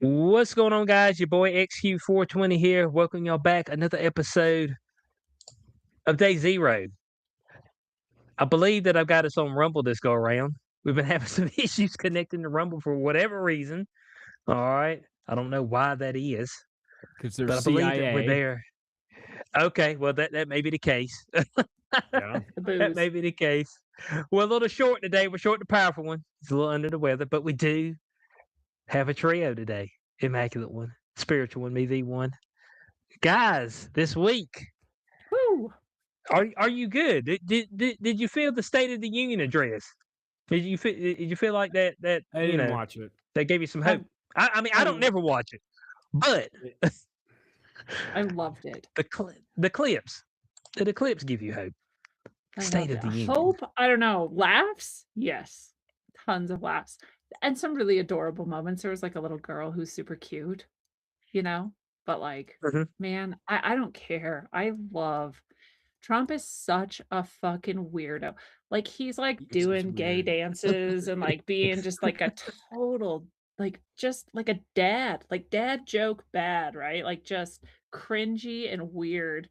What's going on, guys? Your boy XQ420 here. Welcome y'all back. Another episode of Day Zero. I believe that I've got us on Rumble this go around. We've been having some issues connecting to Rumble for whatever reason. All right. I don't know why that is, Because but there's I believe that we're CIA. there. Okay. Well, that may be the case. Yeah. The That may booze. be the case. We're a little short today. We're short the powerful one. He's a little under the weather, but we do have a trio today. Immaculate one, spiritual one, me the one. Guys, this week, Woo! are you good? Did you feel the State of the Union address? Did you feel like that I didn't watch it. that gave you some I hope? I mean I don't I never watch it, but I loved it. the clips, did the clips give you hope? I State loved of it. the Union. Hope, I don't know, laughs? Yes. Tons of laughs. And some really adorable moments. There was like a little girl who's super cute, you know? But like, Mhm. man, I don't care. I love Trump is such a fucking weirdo. Like he's like He's such doing gay weird. dances and like being just like a total like just like a dad, like dad joke bad, right? Like just cringy and weird.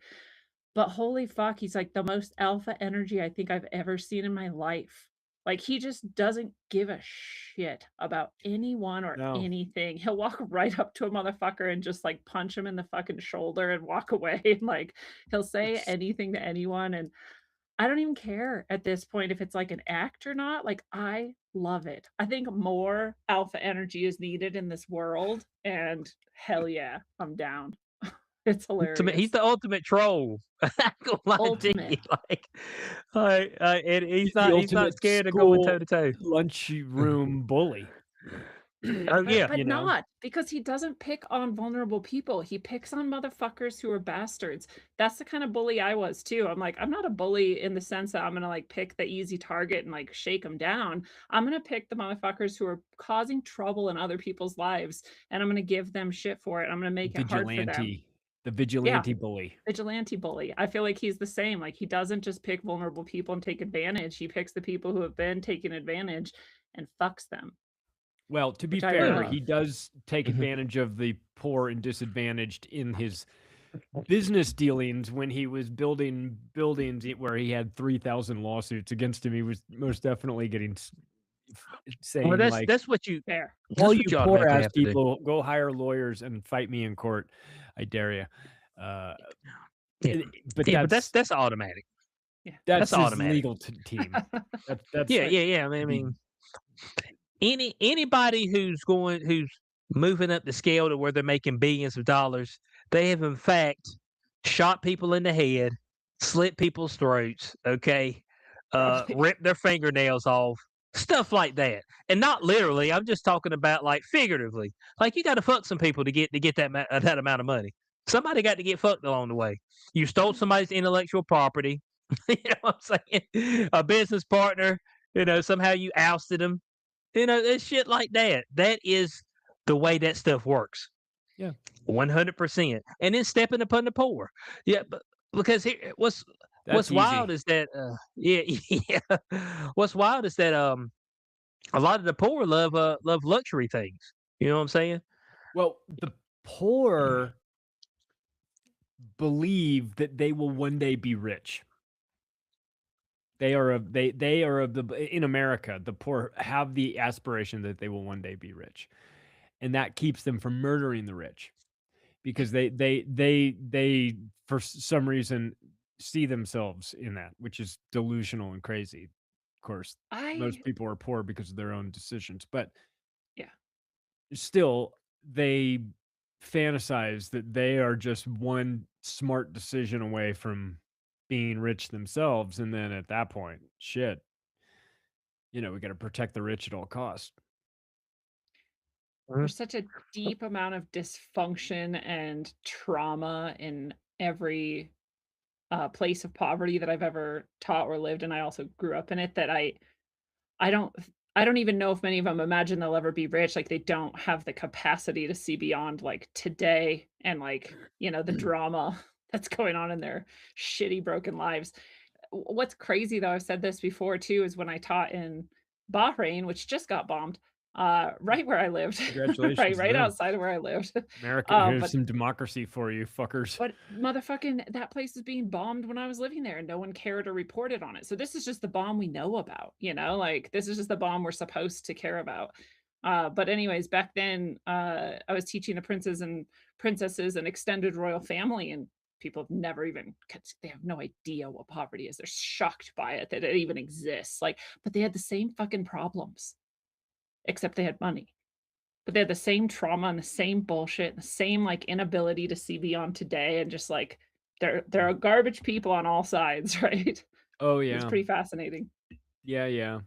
But holy fuck, he's like the most alpha energy I think I've ever seen in my life. Like he just doesn't give a shit about anyone or No. anything. He'll walk right up to a motherfucker and just like punch him in the fucking shoulder and walk away. And like he'll say anything to anyone. And I don't even care at this point if it's like an act or not. Like I love it. I think more alpha energy is needed in this world. And hell yeah, I'm down. It's He's hilarious. the ultimate troll. I ain't gonna lie to you, Ultimate. and He's he's the not ultimate scared of going toe school to toe. lunchroom bully. Oh But yeah, but You know? not, because he doesn't pick on vulnerable people. He picks on motherfuckers who are bastards. That's the kind of bully I was too. I'm like, I'm not a bully in the sense that I'm gonna like pick the easy target and like shake them down. I'm gonna pick the motherfuckers who are causing trouble in other people's lives, and I'm gonna give them shit for it. I'm gonna make it hard for them. Vigilante. The Yeah, vigilante bully. vigilante bully. I feel like he's the same. Like he doesn't just pick vulnerable people and take advantage. He picks the people who have been taken advantage and fucks them, Well, to be which I fair, well, love. he does take mhm. advantage of the poor and disadvantaged in his business dealings when he was building buildings where he had 3,000 lawsuits against him. He was most definitely getting Well, saying like, that's what you Fair. all that's what you you poor automatically ass have to do. people, go hire lawyers and fight me in court. I dare you. Uh, Yeah, but yeah, but that's automatic. Yeah. That's that's his automatic. legal team. That's Yeah, yeah, yeah. I the mean, anybody who's moving up the scale to where they're making billions of dollars, they have in fact shot people in the head, slit people's throats, okay, Probably. ripped their fingernails off, stuff like that. And not literally, I'm just talking about like figuratively. Like you got to fuck some people to get that amount of money. Somebody got to get fucked along the way. You stole somebody's intellectual property. You know what I'm saying? A business partner. Somehow you ousted them. It's shit like that. That is the way that stuff works. Yeah. 100%. And then stepping upon the poor. Yeah, but because here, what's That's wild easy. is that yeah, yeah. What's wild is that a lot of the poor love luxury things. You know what I'm saying? Well, the poor believe that they will one day be rich. They are of the in America, the poor have the aspiration that they will one day be rich. And that keeps them from murdering the rich because they for some reason see themselves in that, which is delusional and crazy. Of course, most I people are poor because of their own decisions, but yeah. still they fantasize that they are just one smart decision away from being rich themselves, and then at that point, shit, we got to protect the rich at all costs. Mhm. There's such a deep amount of dysfunction and trauma in every place of poverty that I've ever taught or lived, and I also grew up in it. That I don't I don't even know if many of them imagine they'll ever be rich. Like they don't have the capacity to see beyond like today and like the drama that's going on in their shitty broken lives. What's crazy though, I've said this before too, is when I taught in Bahrain, which just got bombed. right where I lived. Congratulations to right them. outside of where I lived. America, here's But some democracy for you, fuckers. But motherfucking that place is being bombed when I was living there, and no one cared or reported on it. So this is just the bomb we know about, like, this is just the bomb we're supposed to care about. But anyways, back then, I was teaching the princes and princesses and extended royal family, and people have never even 'cause they have no idea what poverty is. They're shocked by it, that it even exists, like, but they had the same fucking problems, except they had money. But they had the same trauma and the same bullshit, the same, like, inability to see beyond today, and just, like, there are garbage people on all sides, right? Oh It's yeah. pretty fascinating. Yeah, yeah.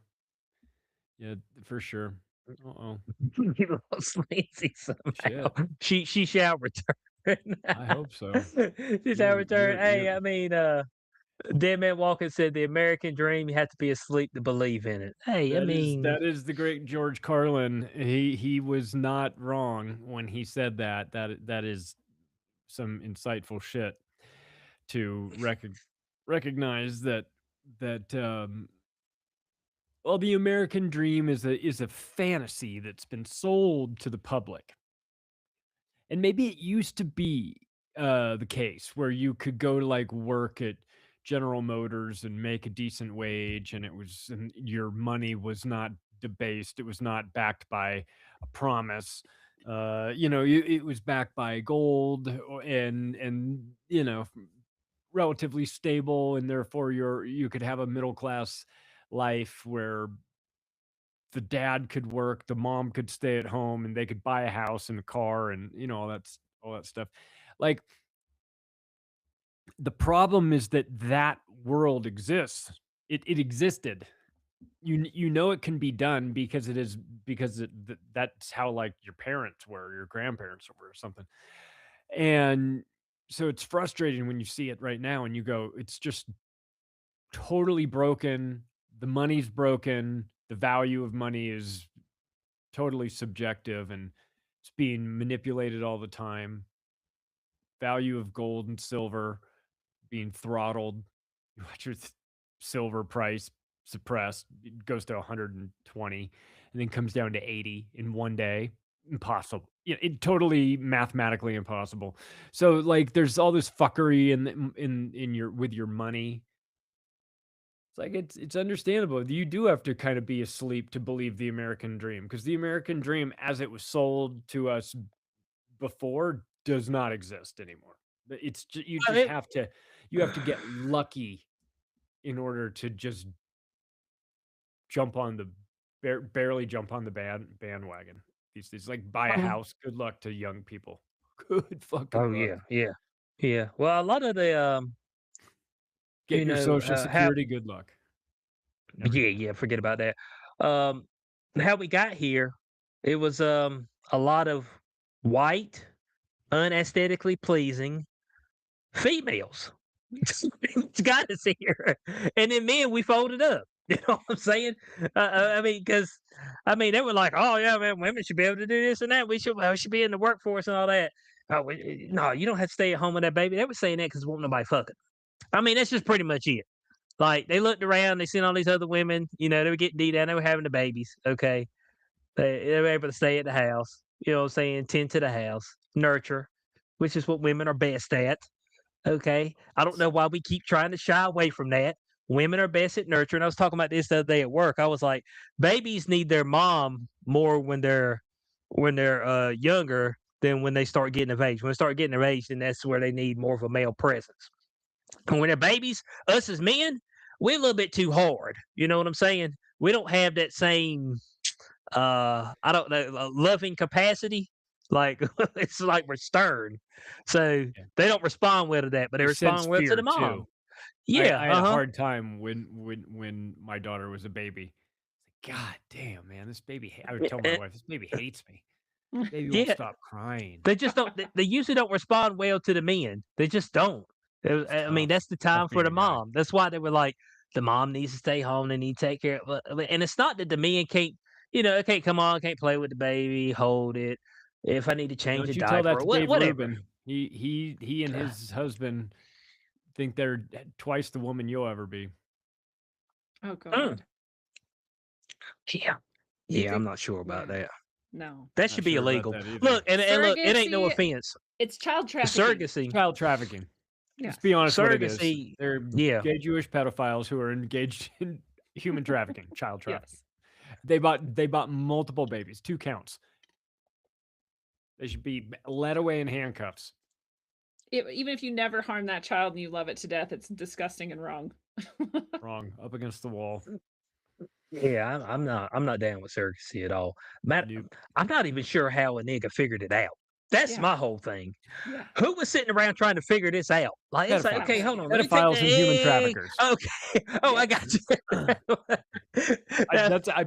Yeah, for sure. Uh-oh. We lost Lindsay Shit. somehow. She shall return. I hope so. She shall return. Hey, I mean, Dead Man Walking said the American dream, you have to be asleep to believe in it. Hey, I mean, that is the great George Carlin. He was not wrong when he said that. That is some insightful shit to recognize that well, the American dream is a fantasy that's been sold to the public. And maybe it used to be the case where you could go to like work at General Motors and make a decent wage, and your money was not debased. It was not backed by a promise. It was backed by gold and relatively stable, and therefore you could have a middle class life where the dad could work, the mom could stay at home, and they could buy a house and a car and all that stuff. Like the problem is that world exists. It existed. You know it can be done because that's how like your parents were, your grandparents were or something. And so it's frustrating when you see it right now and you go, it's just totally broken. The money's broken. The value of money is totally subjective and it's being manipulated all the time. Value of gold and silver being throttled. You watch your silver price suppressed. It goes to 120 and then comes down to 80 in one day. Impossible. Yeah, it totally mathematically impossible. So like there's all this fuckery in your with your money. It's like it's understandable. You do have to kind of be asleep to believe the American dream because the American dream, as it was sold to us before, does not exist anymore. You just it, have to get lucky in order to just jump on the barely jump on the bandwagon. These days, like buy a house. Good luck to young people. Good oh fucking luck. yeah. Well, a lot of the Get your Social how Security. Good luck. Never get yeah, forget about that. Um, how we got here, it was a lot of white, unaesthetically pleasing females. Got us here, and then men we folded up. You know what I'm saying? I mean, because they were like, "Oh yeah, man, women should be able to do this and that. We should be in the workforce and all that." Oh, no, you don't have to stay at home with that baby. They were saying that because won't nobody fucking. I mean, that's just pretty much it. Like they looked around, they seen all these other women. They were getting D down, they were having the babies. Okay, they were able to stay at the house. You know what I'm saying? Tend to the house, nurture, which is what women are best at. Okay. I don't know why we keep trying to shy away from that. Women are best at nurturing. I was talking about this the other day at work. I was like, babies need their mom more when they're younger than when they start getting of age. When they start getting of age, then that's where they need more of a male presence. And when they're babies, us as men, we're a little bit too hard. You know what I'm saying? We don't have that same I don't know, loving capacity. Like it's like we're stern. So Yeah. they don't respond well to that, but they You sense respond well to fear the mom. too. Yeah, I had a hard time when my daughter was a baby. God damn, man, this baby. I would tell my wife, this baby hates me. This baby won't yeah. stop crying. They just don't. They usually don't respond well to the men. They just don't. It's I mean, tough. that's the Tough time for being the a guy. mom. That's why they were like, the mom needs to stay home. They need to take care of. And it's not that the men can't. They can't come on, can't play with the baby, hold it. If I need to change a Don't you tell that diaper, to Dave whatever. Rubin. He and his husband think they're twice the woman you'll ever be. Oh Mm, god. yeah. Yeah, I'm not sure about Yeah. that. No. That Not should be sure about illegal. that either. Look, and look, it ain't no Surrogacy, offense. it's child trafficking. Surrogacy, Child trafficking. Let's Yes. be honest what it is. surrogacy, They're yeah. gay Jewish pedophiles who are engaged in human trafficking, child trafficking. Yes. They bought multiple babies, 2 counts. They should be led away in handcuffs. Even if you never harm that child and you love it to death, it's disgusting and wrong. Wrong, up against the wall. Yeah, I'm not down with surrogacy at all. Nope. I'm not even sure how a nigga figured it out. That's Yeah. my whole thing. Yeah. Who was sitting around trying to figure this out? Like, it's like, Pedophiles. okay, hold on. Let me take Pedophiles the and human egg. traffickers. Okay. Oh, I got you. I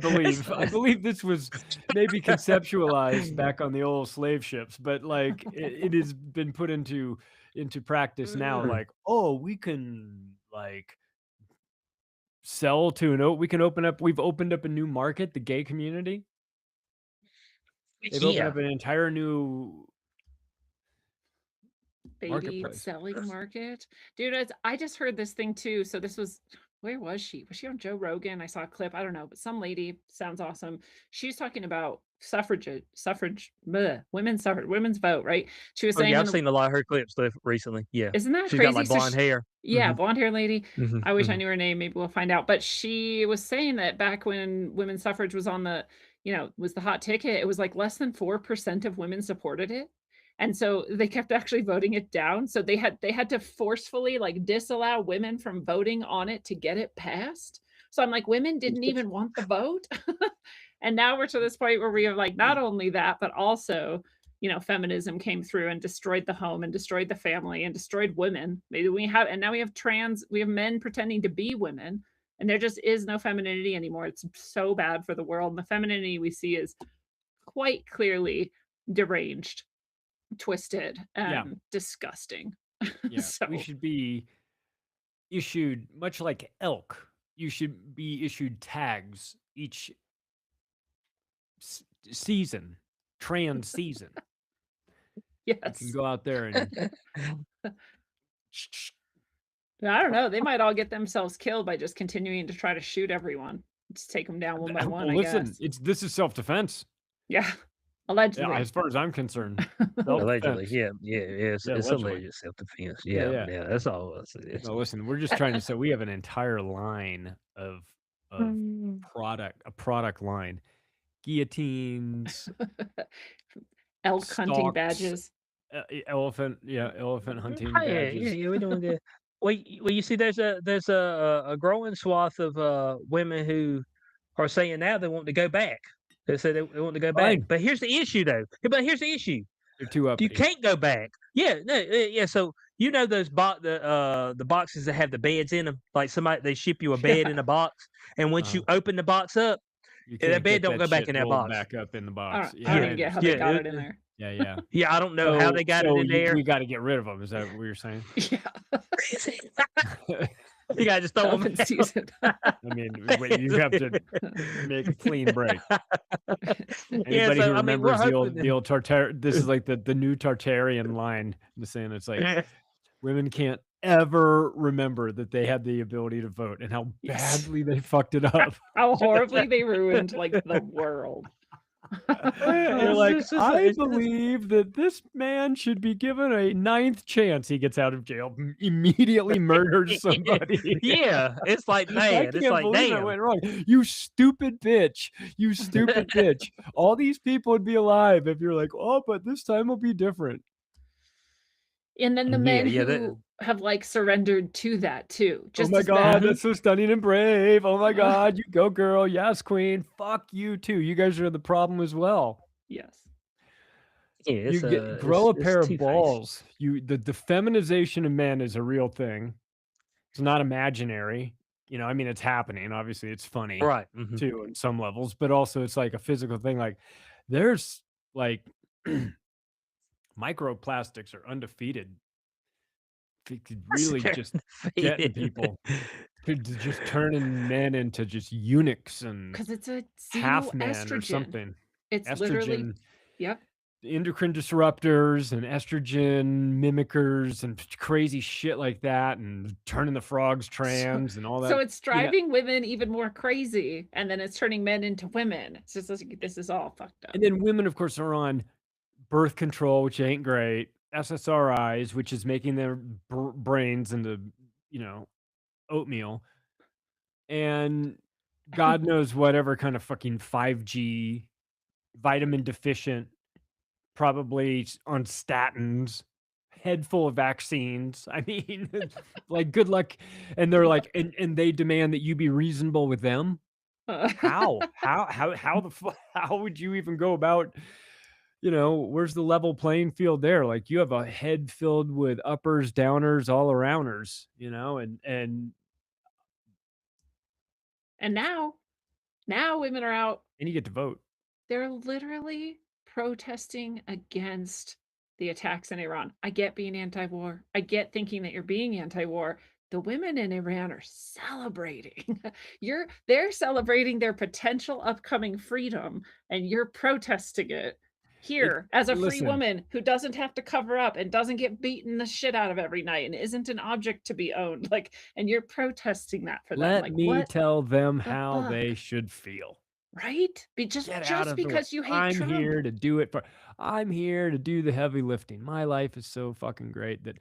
believe this was maybe conceptualized back on the old slave ships, but like it has been put into practice now. Like, oh, we can like sell to we've opened up a new market, the gay community. They've opened up an entire new baby marketplace. selling market. Dude, I just heard this thing too. So this was, where was she? Was she on Joe Rogan? I saw a clip. I don't know, but some lady, sounds awesome. She's talking about women's vote, right? She was saying, I've seen a lot of her clips recently. Yeah. Isn't that She's crazy? got like blonde hair. Yeah, blonde hair lady. Mhm, I wish I knew her name. Maybe we'll find out. But she was saying that back when women's suffrage was on the, was the hot ticket, it was like less than 4% of women supported it. And so they kept actually voting it down. So they had to forcefully like disallow women from voting on it to get it passed. So I'm like, women didn't even want the vote. And now we're to this point where we have like not only that, but also, feminism came through and destroyed the home and destroyed the family and destroyed women. Maybe now we have men pretending to be women, and there just is no femininity anymore. It's so bad for the world. And the femininity we see is quite clearly deranged, twisted, and disgusting. Yeah, So we should be issued, much like elk, you should be issued tags each season, trans season. You yes. can go out there and I don't know. They might all get themselves killed by just continuing to try to shoot everyone. Just take them down one by one. well, listen, I guess. this is self-defense. Yeah, allegedly. Yeah, as far as I'm concerned. Allegedly, Self-defense. it's allegedly. alleged self-defense. Yeah, that's all. No, listen, we're just trying to say we have an entire line of product line. Guillotines, elk hunting stalks, badges. elephant hunting Oh, badges. yeah, we're doing good. Well, you see, there's a growing swath of women who are saying now they want to go back. They say they want to go back. Fine. But here's the issue, though. But here's the issue. They're too uppity. You can't go back. Yeah, no, yeah. So those the boxes that have the beds in them, like they ship you a bed in a box, and once you open the box up, that bed don't go back in that box. Back up in the box. I don't even get how they got it in there. Yeah. Yeah, I don't know how they got it in there. We got to get rid of them. Is that what you're saying? Yeah. You gotta just throw them in season. I mean, you have to make a clean break. Anybody who remembers the old Tartarian, this is like the new Tartarian line. The saying it's like women can't ever remember that they had the ability to vote and how badly they fucked it up. How horribly they ruined like the world. They're like, I believe that this man should be given a 9th chance. He gets out of jail, immediately murders somebody. Yeah, it's like, man, it's like, damn. That went wrong. You stupid bitch. You stupid bitch. All these people would be alive if you're like, oh, but this time will be different. And then the men who have like surrendered to that too. Just oh my God, that's so stunning and brave. Oh my God, you go, girl. Yes, queen. Fuck you too. You guys are the problem as well. Yes. Yeah, grow a pair of balls. The feminization of men is a real thing. It's not imaginary. I mean, it's happening. Obviously, it's funny, right? Too, on some levels, but also it's like a physical thing. Like there's like microplastics are undefeated. Really just getting people to just turning men into just eunuchs and because it's a half man estrogen. or something. It's estrogen, literally, yep. endocrine disruptors and estrogen mimickers and crazy shit like that, and turning the frogs trans and all that. So it's driving women even more crazy, and then it's turning men into women. It's just like, this is all fucked up. And then women, of course, are on birth control, which ain't great. SSRIs, which is making their brains into, oatmeal. And God knows whatever kind of fucking 5G, vitamin deficient, probably on statins, head full of vaccines. I mean, like, good luck. And they're like, and they demand that you be reasonable with them. How would you even go about, where's the level playing field there? Like, you have a head filled with uppers, downers, all arounders, And now women are out. and you get to vote. They're literally protesting against the attacks in Iran. I get being anti-war. I get thinking that you're being anti-war. The women in Iran are celebrating. They're celebrating their potential upcoming freedom, and you're protesting it here as a free woman who doesn't have to cover up and doesn't get beaten the shit out of every night and isn't an object to be owned. Like, and you're protesting that for them. Let Like, me what tell them the how fuck? they should feel. Right? Just Get out of the way. because you hate I'm Trump. here to do it I'm here to do the heavy lifting. My life is so fucking great that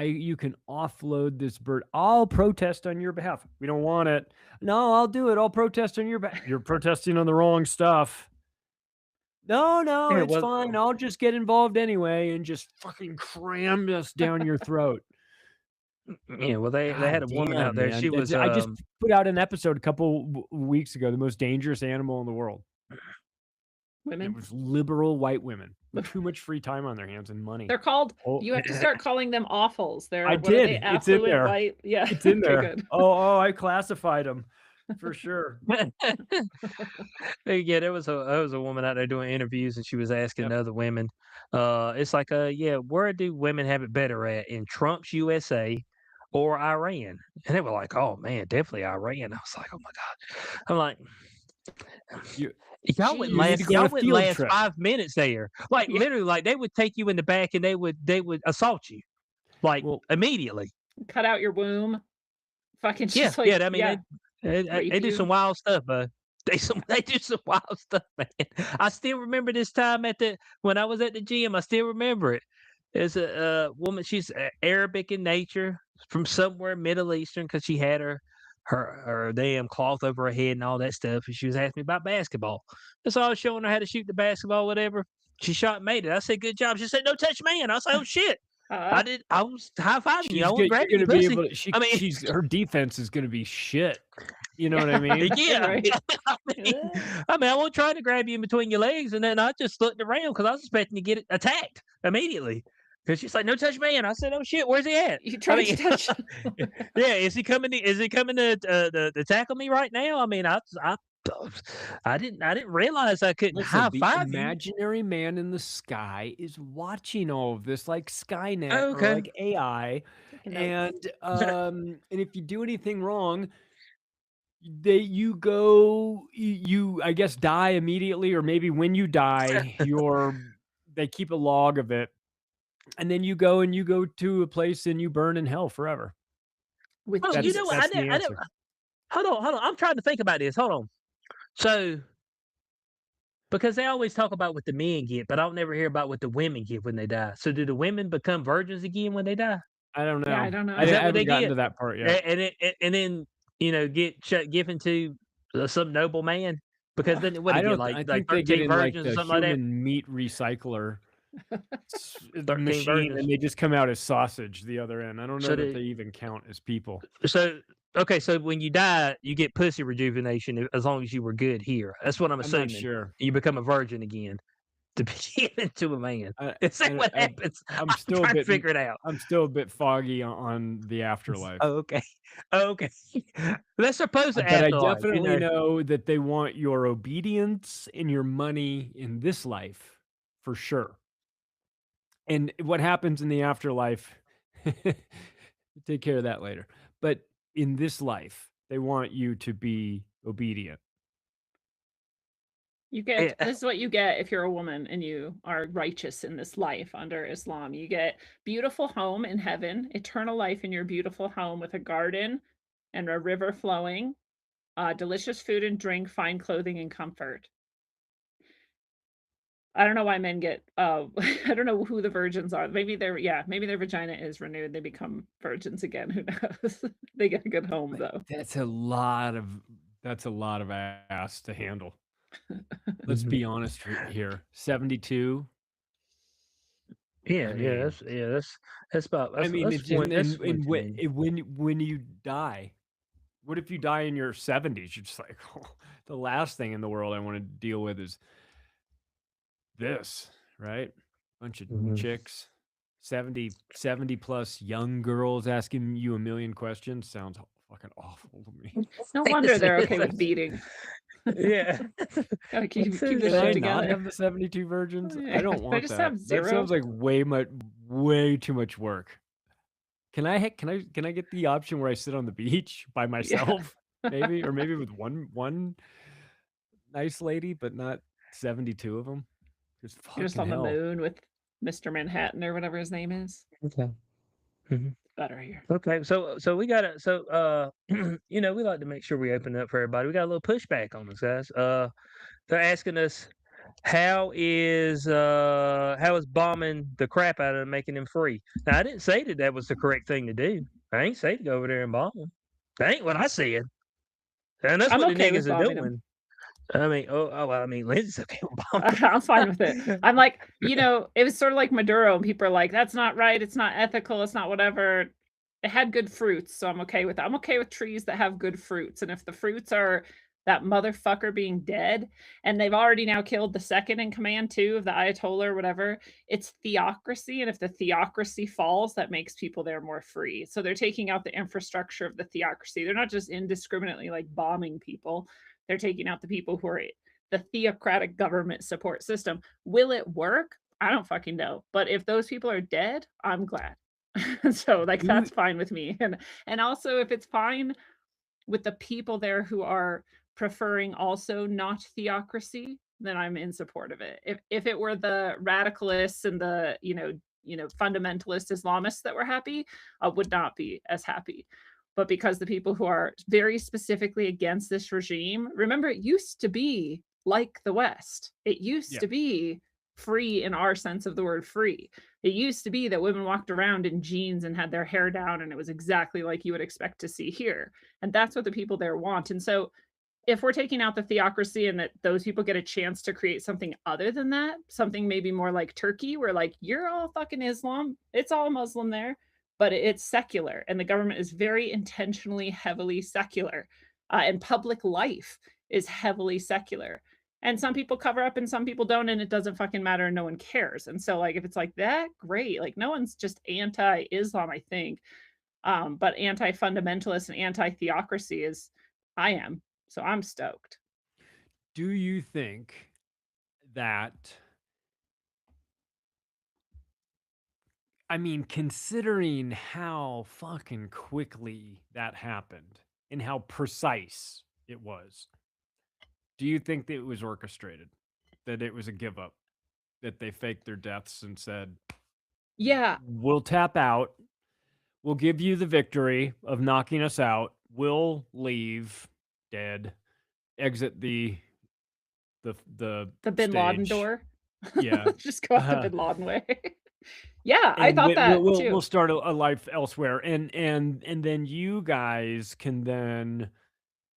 you can offload this bird. I'll protest on your behalf. We don't want it. No, I'll do it. I'll protest on your behalf. You're protesting on the wrong stuff. No, Yeah, it's fine. I'll just get involved anyway and just fucking cram this down your throat. Yeah, well, they had a woman out there. Man. She was. I just put out an episode a couple weeks ago, the most dangerous animal in the world. Women. It was liberal white women with too much free time on their hands and money. They're called. You have to start calling them awfuls. They're. I what did. Are they, It's in there. White? Yeah, it's in there. Good. Oh, I classified them for sure. Yeah, there was a woman out there doing interviews, and she was asking other women. It's like, where do women have it better at, in Trump's USA or Iran? And they were like, oh man, definitely Iran. I was like, oh my god. I'm like, y'all wouldn't last 5 minutes there. Like, literally, like, they would take you in the back and they would assault you, like, immediately. Cut out your womb. Fucking just I mean, they do some wild stuff, they do some wild stuff, man. I still remember this time when I was at the gym. I still remember it. There's a woman. She's Arabic in nature, from somewhere Middle Eastern, because she had her damn cloth over her head and all that stuff. And she was asking me about basketball. And so I was showing her how to shoot the basketball, whatever. She shot and made it. I said, "Good job." She said, "No touch, man." I said, "Oh shit." I was high fiving you. I was grabbing you, pussy. Her defense is going to be shit. You know what I mean? Yeah. Right. I mean, I wasn't trying to grab you in between your legs, and then I just looked around because I was expecting to get attacked immediately. Because she's like, "No touch, man." I said, "Oh shit, where's he at?" You tried to touch him. Yeah, is he coming to tackle me right now? I mean, I didn't realize I couldn't high five you. Imaginary man in the sky is watching all of this, like Skynet or like AI, and if you do anything wrong, you I guess die immediately, or maybe when you die, they keep a log of it, and then you go to a place and you burn in hell forever. Hold on. I'm trying to think about this. Hold on. So, because they always talk about what the men get, but I don't never hear about what the women get when they die. So, do the women become virgins again when they die? I don't know. Yeah, I don't know. I haven't gotten to that part yet. And then given to some noble man, because then what do you get, like 13 virgins or something like that? Human meat recycler machine, and they just come out as sausage the other end. I don't know that they even count as people. So when you die, you get pussy rejuvenation as long as you were good here. That's what I'm assuming. Not sure. You become a virgin again to be given to a man. Is that what happens? I'm still trying to figure it out. I'm still a bit foggy on the afterlife. Oh, okay. Let's suppose the afterlife. But I definitely know that they want your obedience and your money in this life, for sure. And what happens in the afterlife, take care of that later. But in this life, they want you to be obedient. You get Yeah. this is what you get if you're a woman and you are righteous in this life under Islam. You get beautiful home in heaven, eternal life in your beautiful home with a garden and a river flowing, delicious food and drink, fine clothing and comfort. I don't know why men get, I don't know who the virgins are. Maybe maybe their vagina is renewed. They become virgins again. Who knows? They get a good home though. That's a lot of ass to handle. Let's Mhm. be honest here. 72. I mean, That's about I mean, that's it's one that's one and too many. when you die, what if you die in your 70s? You're just like, oh, the last thing in the world I want to deal with is this, right? Bunch of Mhm. chicks, 70 plus young girls asking you a million questions sounds fucking awful to me. No wonder they're okay with beating. Yeah. Gotta keep It's- this Can I shit not together. have the 72 virgins? I Yeah, don't they want just that. have That 0. sounds like way too much work. Can I get the option where I sit on the beach by Yeah. myself, maybe, or maybe with one nice lady, but not 72 of them? Just You're just fucking on the hell. moon with Mr. Manhattan or whatever his name is. Okay. Mhm. Better here. Okay, so we got to we like to make sure we open up for everybody. We got a little pushback on us, guys. They're asking us how is bombing the crap out of them, making them free. Now I didn't say that was the correct thing to do. I ain't say to go over there and bomb them. That ain't what I said, and that's I'm what the okay with niggas are bombing them. doing. I mean, Lindsay's okay with bombing. I'm fine with it. I'm like, it was sort of like Maduro, and people are like, "That's not right. It's not ethical. It's not whatever." It had good fruits, so I'm okay with that. I'm okay with trees that have good fruits, and if the fruits are that motherfucker being dead, and they've already now killed the second in command too of the Ayatollah or whatever, it's theocracy, and if the theocracy falls, that makes people there more free. So they're taking out the infrastructure of the theocracy. They're not just indiscriminately like bombing people. They're taking out the people who are the theocratic government support system. Will it work? I don't fucking know. But if those people are dead, I'm glad. So like Do that's fine with me. And also if it's fine with the people there who are preferring also not theocracy, then I'm in support of it. If it were the radicalists and the, fundamentalist Islamists that were happy, I would not be as happy. But because the people who are very specifically against this regime, remember it used to be like the West. It used Yeah. to be free in our sense of the word free. It used to be that women walked around in jeans and had their hair down, and it was exactly like you would expect to see here. And that's what the people there want. And so if we're taking out the theocracy and that those people get a chance to create something other than that, something maybe more like Turkey, where like you're all fucking Islam, it's all Muslim there, but it's secular, and the government is very intentionally heavily secular, and public life is heavily secular. And some people cover up and some people don't, and it doesn't fucking matter, and no one cares. And so, like, if it's like that, great. Like, no one's just anti-Islam, I think, but anti-fundamentalist and anti-theocracy is. I am. So I'm stoked. Do you think that, I mean, considering how fucking quickly that happened and how precise it was, do you think that it was orchestrated? That it was a give up? That they faked their deaths and said, Yeah, we'll tap out. We'll give you the victory of knocking us out. We'll leave dead, exit the the Bin Laden stage. door. Yeah. Just go out the Bin Laden way. Yeah, I And thought that we'll too. start a life elsewhere, and then you guys can then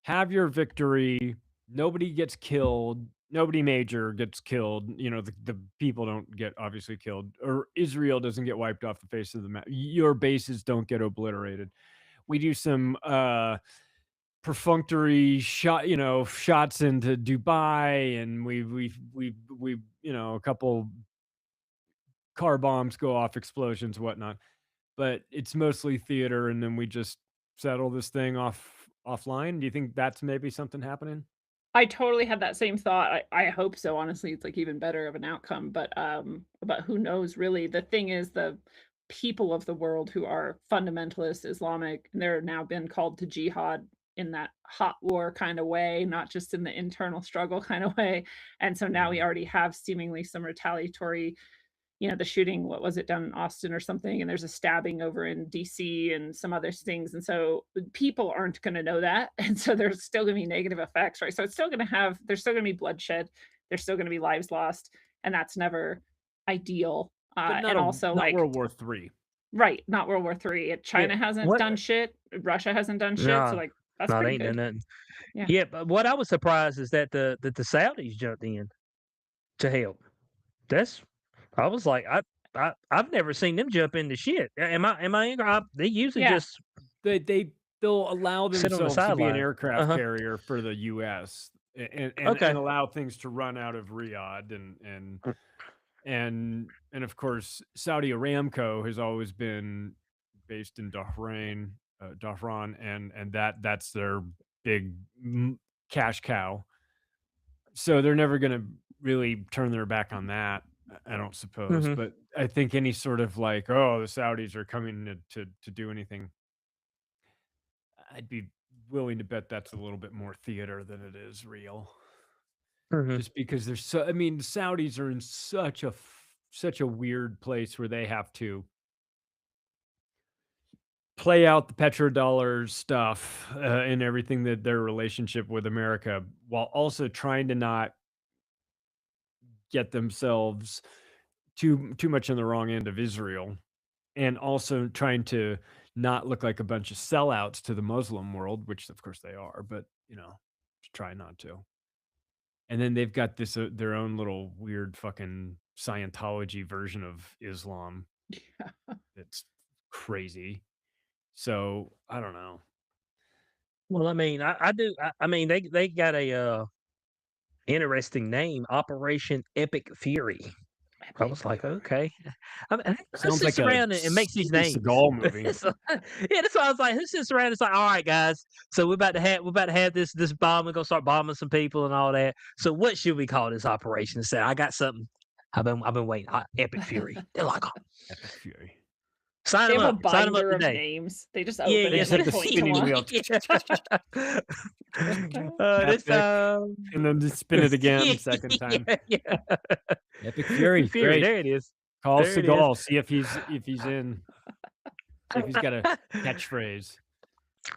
have your victory. Nobody gets killed. Nobody major gets killed. You know, the people don't get obviously killed, or Israel doesn't get wiped off the face of the map. Your bases don't get obliterated. We do some perfunctory shots into Dubai, and we a couple car bombs go off, explosions, whatnot. But it's mostly theater, and then we just settle this thing offline. Do you think that's maybe something happening? I totally had that same thought. I hope so, honestly. It's like even better of an outcome, but who knows really. The thing is the people of the world who are fundamentalist Islamic, and they're now been called to jihad in that hot war kind of way, not just in the internal struggle kind of way. And so now we Mhm. already have seemingly some retaliatory, the shooting, what was it, down in Austin or something, and there's a stabbing over in DC and some other things. And so people aren't going to know that. And so there's still going to be negative effects, right? So it's still going to have, there's still going to be bloodshed. There's still going to be lives lost. And that's never ideal. But And also, not like, World War III. right, not World War III. Yeah. China hasn't What? done shit. Russia hasn't done shit. So, No, like, that's no, they pretty ain't done good. nothing. Yeah. Yeah, but what I was surprised is that the Saudis jumped in to help. That's I was like, I've never seen them jump into shit. Am I incorrect? They usually Yeah. just They'll allow sit on the themselves to be an sideline. aircraft carrier for the U.S. and Okay. allow things to run out of Riyadh and of course Saudi Aramco has always been based in Dhahran, and that's their big cash cow. So they're never going to really turn their back on that, I don't suppose. Mhm. But I think any sort of like, oh, the Saudis are coming to do anything, I'd be willing to bet that's a little bit more theater than it is real. Mhm. Just because there's so, I mean, the Saudis are in such a weird place where they have to play out the petrodollar stuff and everything, that their relationship with America, while also trying to not get themselves too much on the wrong end of Israel, and also trying to not look like a bunch of sellouts to the Muslim world, which of course they are, but try not to. And then they've got this their own little weird fucking Scientology version of Islam that's crazy. So I don't know. Well, I mean, I do. I mean, they got a interesting name, Operation Epic Fury. I was like, okay. I mean, who Sounds sits like a around and makes these Steven names? Seagal movie. So, yeah, that's why I was like, who sits around? It's like, all right, guys. So we're about to have this bomb. We're gonna start bombing some people and all that. So what should we call this operation? Say, I got something. I've been waiting. Epic Fury. They're like, oh, Epic Fury. sign They them have a up. Sign them up binder of today. names. They just Yeah, open They yeah. it just have like the spinning 2021. wheel. This Epic, and then just spin it again, second time. yeah. Epic Fury, Fury. great. There it is. Call There it is. Seagal, see if he's in. See if he's got a catchphrase.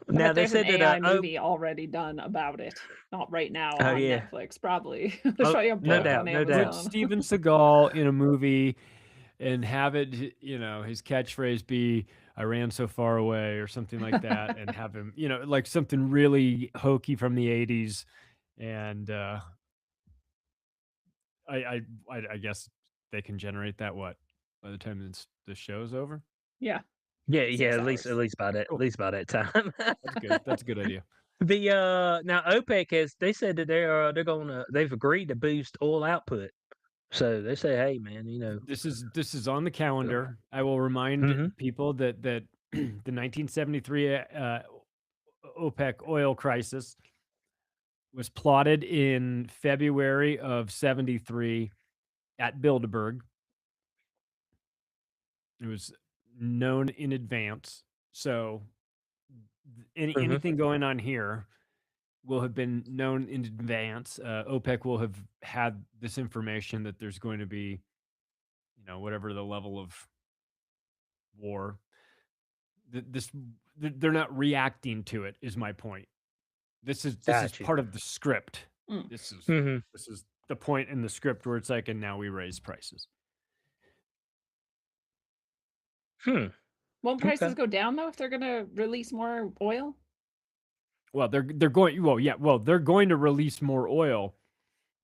Now But they there's an said that AI movie already done about it. Not right now on yeah. Netflix, probably. There's probably a No book doubt, on no Put doubt. Amazon. Steven Seagal in a movie and have it, his catchphrase be "I ran so far away" or something like that, and have him, like something really hokey from the '80s, and I guess they can generate that by the time the show's over. Yeah. Yeah, 6 at hours. least by that, Cool. at least by that time. That's good. That's a good idea. The now OPEC they said that they've agreed to boost oil output. So they say, hey man, This is on the calendar. I will remind people that the 1973 OPEC oil crisis was plotted in February of '73 at Bilderberg. It was known in advance. So anything going on here will have been known in advance. OPEC will have had this information that there's going to be, whatever the level of war. They're not reacting to it, is my point. This is part of the script. Mm. This is the point in the script where it's like, and now we raise prices. Won't prices go down though if they're gonna release more oil? Well, they're going. Well, yeah. Well, they're going to release more oil,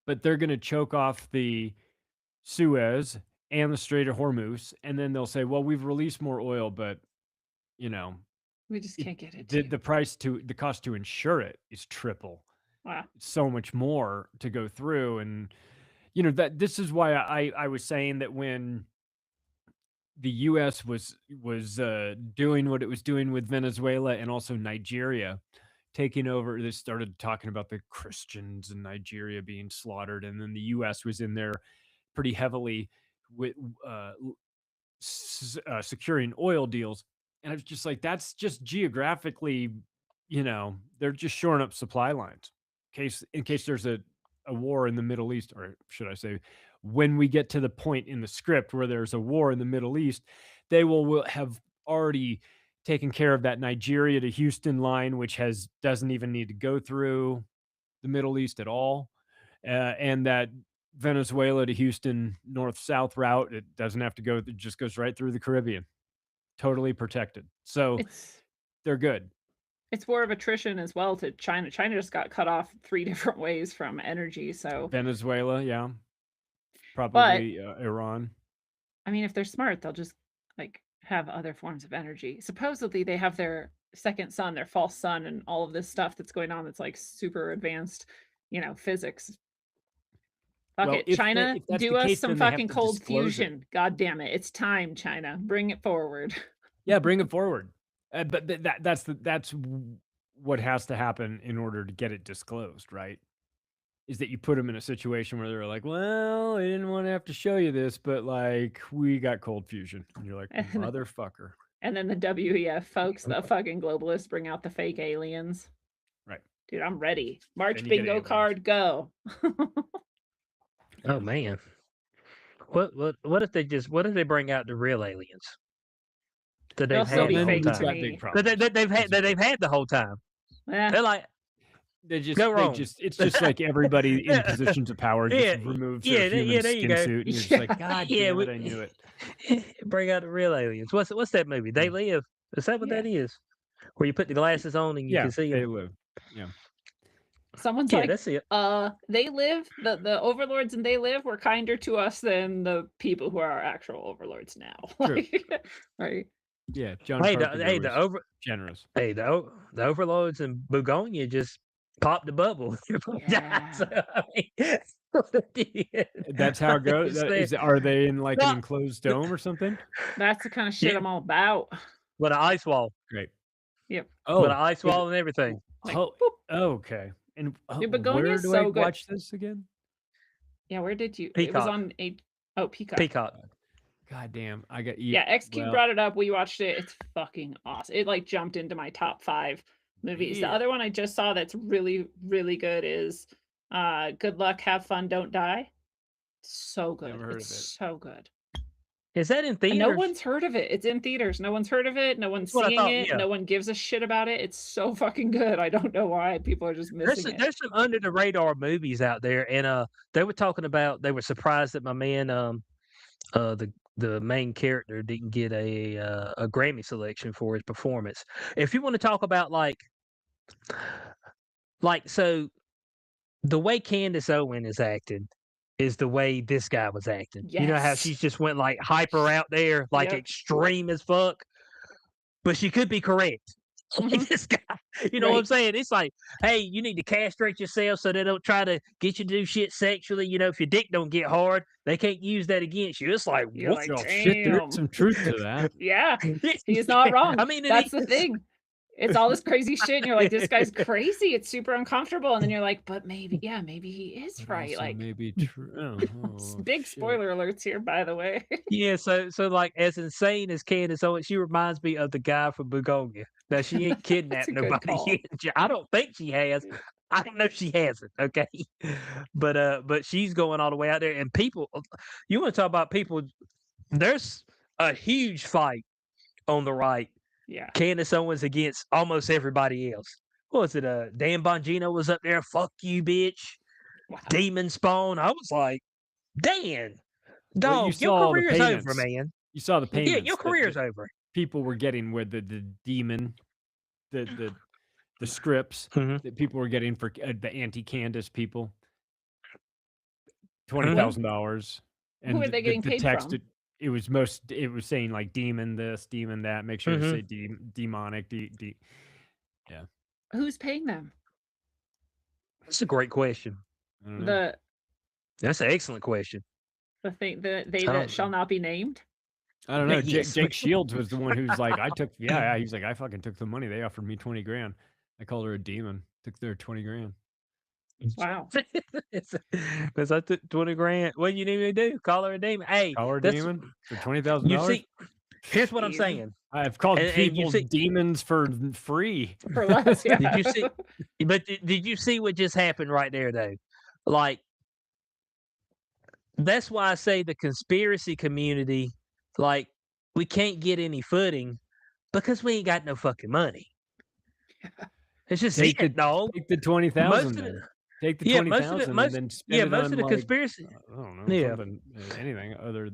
but they're going to choke off the Suez and the Strait of Hormuz, and then they'll say, "Well, we've released more oil, but we just can't get it. The cost to insure it is triple. Wow. It's so much more to go through, and that this is why I was saying that when the U.S. was doing what it was doing with Venezuela and also Nigeria, taking over, they started talking about the Christians in Nigeria being slaughtered, and then the U.S. was in there pretty heavily with securing oil deals, and I was just like, that's just geographically they're just shoring up supply lines in case there's a war in the Middle East, or should I say, when we get to the point in the script where there's a war in the Middle East, they will have already taken care of that Nigeria to Houston line, which doesn't even need to go through the Middle East at all, and that Venezuela to Houston north-south route, it doesn't have to go, it just goes right through the Caribbean, totally protected. So they're good. It's war of attrition as well to China. China just got cut off 3 different ways from energy. So Venezuela, yeah, probably Iran. I mean, if they're smart, they'll just like have other forms of energy. Supposedly, they have their second sun, their false sun, and all of this stuff that's going on. That's like super advanced, physics. Fuck it, China, do us some fucking cold fusion. God damn it, it's time, China, bring it forward. Yeah, bring it forward. But that's what has to happen in order to get it disclosed, right? Is that you put them in a situation where they're like, well, I didn't want to have to show you this, but like we got cold fusion. And you're like, motherfucker. And then the WEF folks, the fucking globalists, bring out the fake aliens. Right. Dude, I'm ready. March bingo card, go. Oh man. What if they bring out the real aliens? That they've had the whole time. That they've had the whole time. Yeah. They're like it's just like everybody in positions of power just removes their human skin suit, and you're just like, God damn it, I knew it. Bring out the real aliens. What's that movie? They Live. Is that what that is? Where you put the glasses on and you can see They Live. Yeah. Someone's like, that's it. They Live, the overlords and They Live were kinder to us than the people who are our actual overlords now. Right? Yeah, John. Generous. Hey, the overlords in Bugonia just popped the bubble. Yeah. So, I mean, that's how it goes. Are they in like an enclosed dome or something? That's the kind of shit I'm all about. With an ice wall. Great. Yep. With an ice wall and everything. Like, okay. And where do I watch this again? Yeah, where did you? Peacock. It was on Peacock. Peacock. God damn, XQ brought it up. We watched it. It's fucking awesome. It like jumped into my top 5 movies. The other one I just saw that's really, really good is Good Luck, Have Fun, Don't Die. So good. It's so good. Is that in theaters? And no one's heard of it. It's in theaters. No one's heard of it. No one's seeing it. Yeah. No one gives a shit about it. It's so fucking good. I don't know why people are just missing it. There's some under the radar movies out there, and they were talking about, they were surprised that my man the main character didn't get a Grammy selection for his performance. If you want to talk about like so the way Candace Owen is acting is the way this guy was acting. Yes. You know how she's just went like hyper out there, like extreme as fuck, but she could be correct. Like this guy, you know what I'm saying? It's like, hey, you need to castrate yourself so they don't try to get you to do shit sexually. You know, if your dick don't get hard, they can't use that against you. It's like, what? Like, shit, there's some truth to that. Yeah, he's not wrong. I mean, that's the thing. It's all this crazy shit, and you're like, this guy's crazy. It's super uncomfortable, and then you're like, but maybe he is right. Like, maybe true. Big spoiler alerts here, by the way. Yeah, so like as insane as Candace Owens, she reminds me of the guy from Bugonia. Now she ain't kidnapped nobody yet. I don't think she has. I don't know if she hasn't. Okay, but she's going all the way out there, and people. You want to talk about people? There's a huge fight on the right. Yeah, Candace Owens against almost everybody else. What was it? Dan Bongino was up there. Fuck you, bitch. Wow. Demon Spawn. I was like, Dan, dog, your career's over, man. You saw the payments. Yeah, your career's over. People were getting with the demon, the scripts that people were getting for the anti-Candace people. $20,000. Who are they getting paid from? It was saying like demon this, demon that. Make sure to say demonic. Yeah. Who's paying them? That's a great question. That's an excellent question. The thing that shall not be named. I don't know. Jake Shields was the one who's like, he's like, I fucking took the money. They offered me $20,000. I called her a demon. Took their $20,000. Wow. Because I took $20,000. What you need me to do? Call her a demon. Hey, call her a demon for $20,000. Here's what I'm Easy. saying. I've called And you people see, demons for free. For less, yeah. did you see? But did you see what just happened right there, though? Like, that's why I say the conspiracy community, like, we can't get any footing because we ain't got no fucking money. It's just Take it, dog. the 20,000 Most of then. the Take the yeah, most of 20,000 the and most then spend yeah, it most on of the like conspiracy I don't know, yeah. something anything other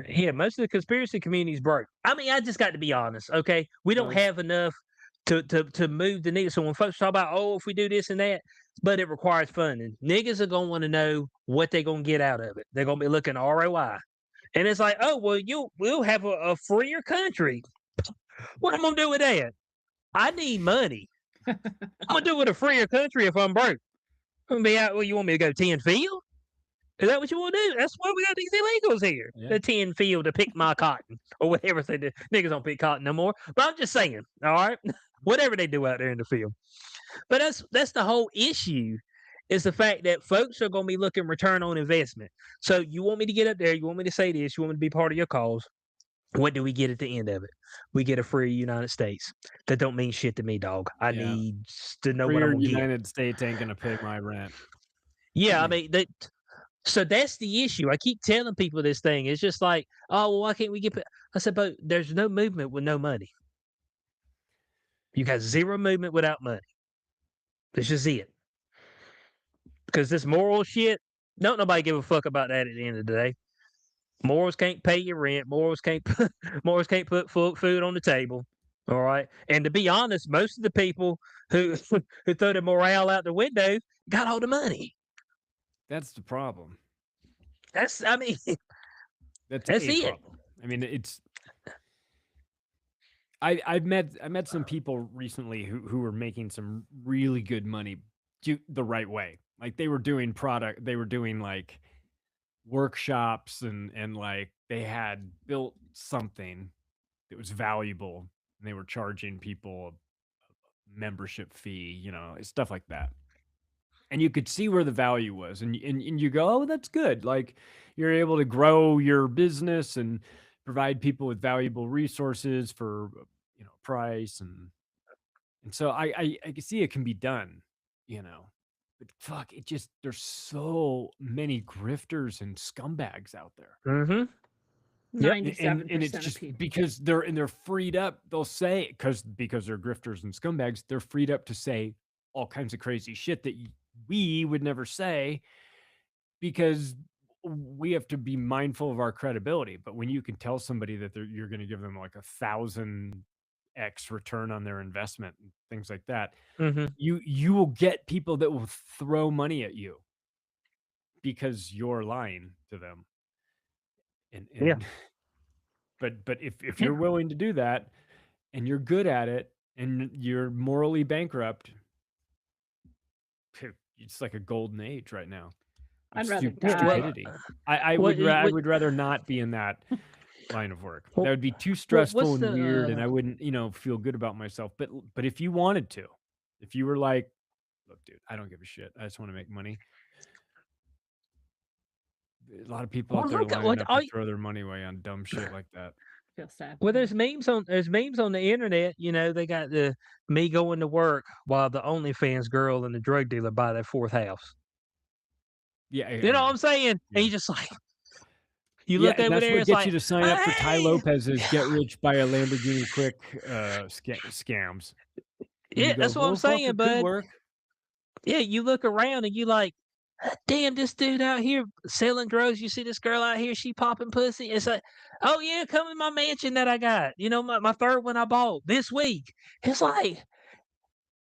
Yeah, most of the conspiracy community's broke. I mean, I just got to be honest, okay? We don't have enough to move the needle. So when folks talk about, oh, if we do this and that, but it requires funding, niggas are gonna want to know what they're gonna get out of it. They're gonna be looking ROI. And it's like, oh, well, we'll have a freer country. What am I gonna do with that? I need money. I'm gonna do with a freer country if I'm broke. I'm gonna be out. Well, you want me to go 10 field? Is that what you want to do? That's why we got these illegals here. Yeah. The 10 field to pick my cotton or whatever they do. Niggas don't pick cotton no more. But I'm just saying, all right? Whatever they do out there in the field. But that's the whole issue is the fact that folks are going to be looking return on investment. So you want me to get up there, you want me to say this, you want me to be part of your cause. What do we get at the end of it? We get a free United States. That don't mean shit to me, dog. I need to know what I'm freer going to get. United States ain't gonna pay my rent. Yeah, I mean that. So that's the issue. I keep telling people this thing. It's just like, oh, well, why can't we get? I said, but there's no movement with no money. You got zero movement without money. This just it. Because this moral shit, don't nobody give a fuck about that at the end of the day. Morals can't pay your rent. Morals can't put food on the table. All right. And to be honest, most of the people who who throw their morale out the window got all the money. That's the problem. That's I mean, That's that's a it. problem. I mean, it's I've met some people recently who were making some really good money the right way. Like they were doing like workshops and like they had built something that was valuable and they were charging people a membership fee, stuff like that. And you could see where the value was and you go, oh, that's good. Like you're able to grow your business and provide people with valuable resources for price and so I can see it can be done, but fuck, it just there's so many grifters and scumbags out there. Mm-hmm. Yep. 97% And it's of just people. because they're freed up. They'll say because they're grifters and scumbags, they're freed up to say all kinds of crazy shit that we would never say because we have to be mindful of our credibility. But when you can tell somebody that you're going to give them like 1,000x return on their investment and things like that, Mm-hmm. you will get people that will throw money at you because you're lying to them. And Yeah. But if you're willing to do that and you're good at it and you're morally bankrupt, it's like a golden age right now. I'd rather Stupidity. I would rather not be in that line of work. That would be too stressful and weird, and I wouldn't, feel good about myself. But if you wanted to, if you were like, look, dude, I don't give a shit. I just want to make money. A lot of people out there lining up to throw their money away on dumb shit like that. Feel sad. Well, there's memes on the internet. They got the me going to work while the OnlyFans girl and the drug dealer buy their fourth house. Yeah, you know what I'm saying? Yeah. And you just like you look over that's there. What it's gets like, you to sign up for Ty Lopez's "Get Rich by a Lamborghini Quick" scams. Yeah, that's what I'm saying, bud. Yeah, you look around and you like, damn, this dude out here selling drugs. You see this girl out here, she popping pussy. It's like, oh yeah, come in my mansion that I got. My third one I bought this week. It's like,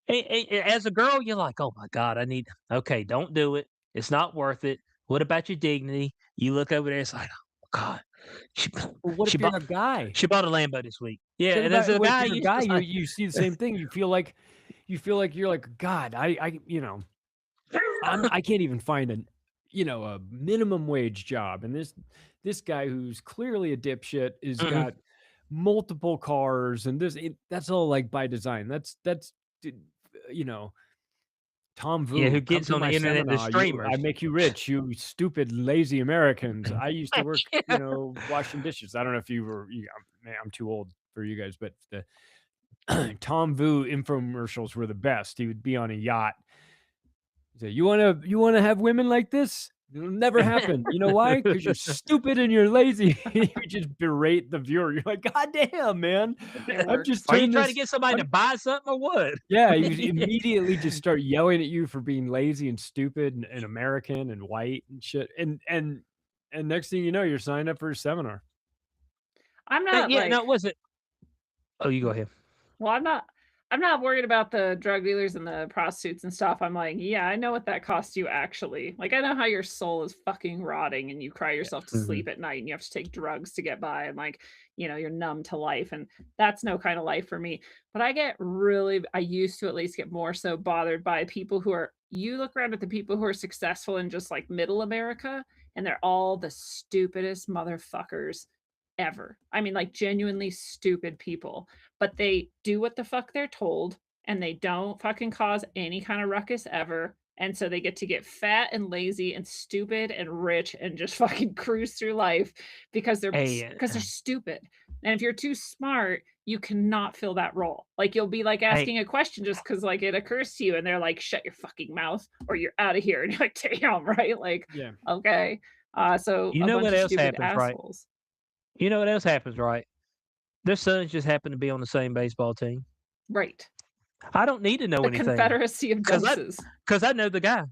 as a girl, you're like, oh my God, okay, don't do it. It's not worth it. What about your dignity? You look over there, it's like, oh God. What if you're a guy? She bought a Lambo this week. Yeah, and as a guy, you see the same thing. You feel like you're like, God, I can't even find a minimum wage job, and this guy who's clearly a dipshit is got multiple cars, and that's all like by design. That's Tom Yeah, Vu, who come gets to on the my internet, the seminar. I streamers. make you rich, you stupid, lazy Americans. I used to work, Yeah. washing dishes. I don't know if you were, man, I'm too old for you guys, but the Tom Vu infomercials were the best. He would be on a yacht. He'd say, you wanna have women like this? It'll never happen. You know why? Because you're stupid and you're lazy. You just berate the viewer. You're like, God damn, man. It I've works. just Are you turned trying to this. get somebody to buy something or what? Yeah, you immediately just start yelling at you for being lazy and stupid and American and white and shit. And next thing you know, you're signed up for a seminar. I'm not Yeah, no, like it wasn't. Oh, you go ahead. Well, I'm not worried about the drug dealers and the prostitutes and stuff. I'm like, yeah, I know what that costs you actually. Like, I know how your soul is fucking rotting and you cry yourself to Mhm. sleep at night and you have to take drugs to get by and like, you're numb to life and that's no kind of life for me. But I used to at least get more so bothered by people you look around at the people who are successful in just like middle America and they're all the stupidest motherfuckers ever. I mean, like genuinely stupid people, but they do what the fuck they're told and they don't fucking cause any kind of ruckus ever. And so they get fat and lazy and stupid and rich and just fucking cruise through life because Hey, they're stupid. And if you're too smart, you cannot fill that role. Like you'll be like hey, asking a question just because like it occurs to you and they're like, shut your fucking mouth or you're out of here. And you're like, damn, right? Like, Yeah. okay. So you a know bunch what of else stupid happens, right? assholes. You know what else happens, right? Their sons just happen to be on the same baseball team. Right. I don't need to know The anything Confederacy of because dunces. I know the guy.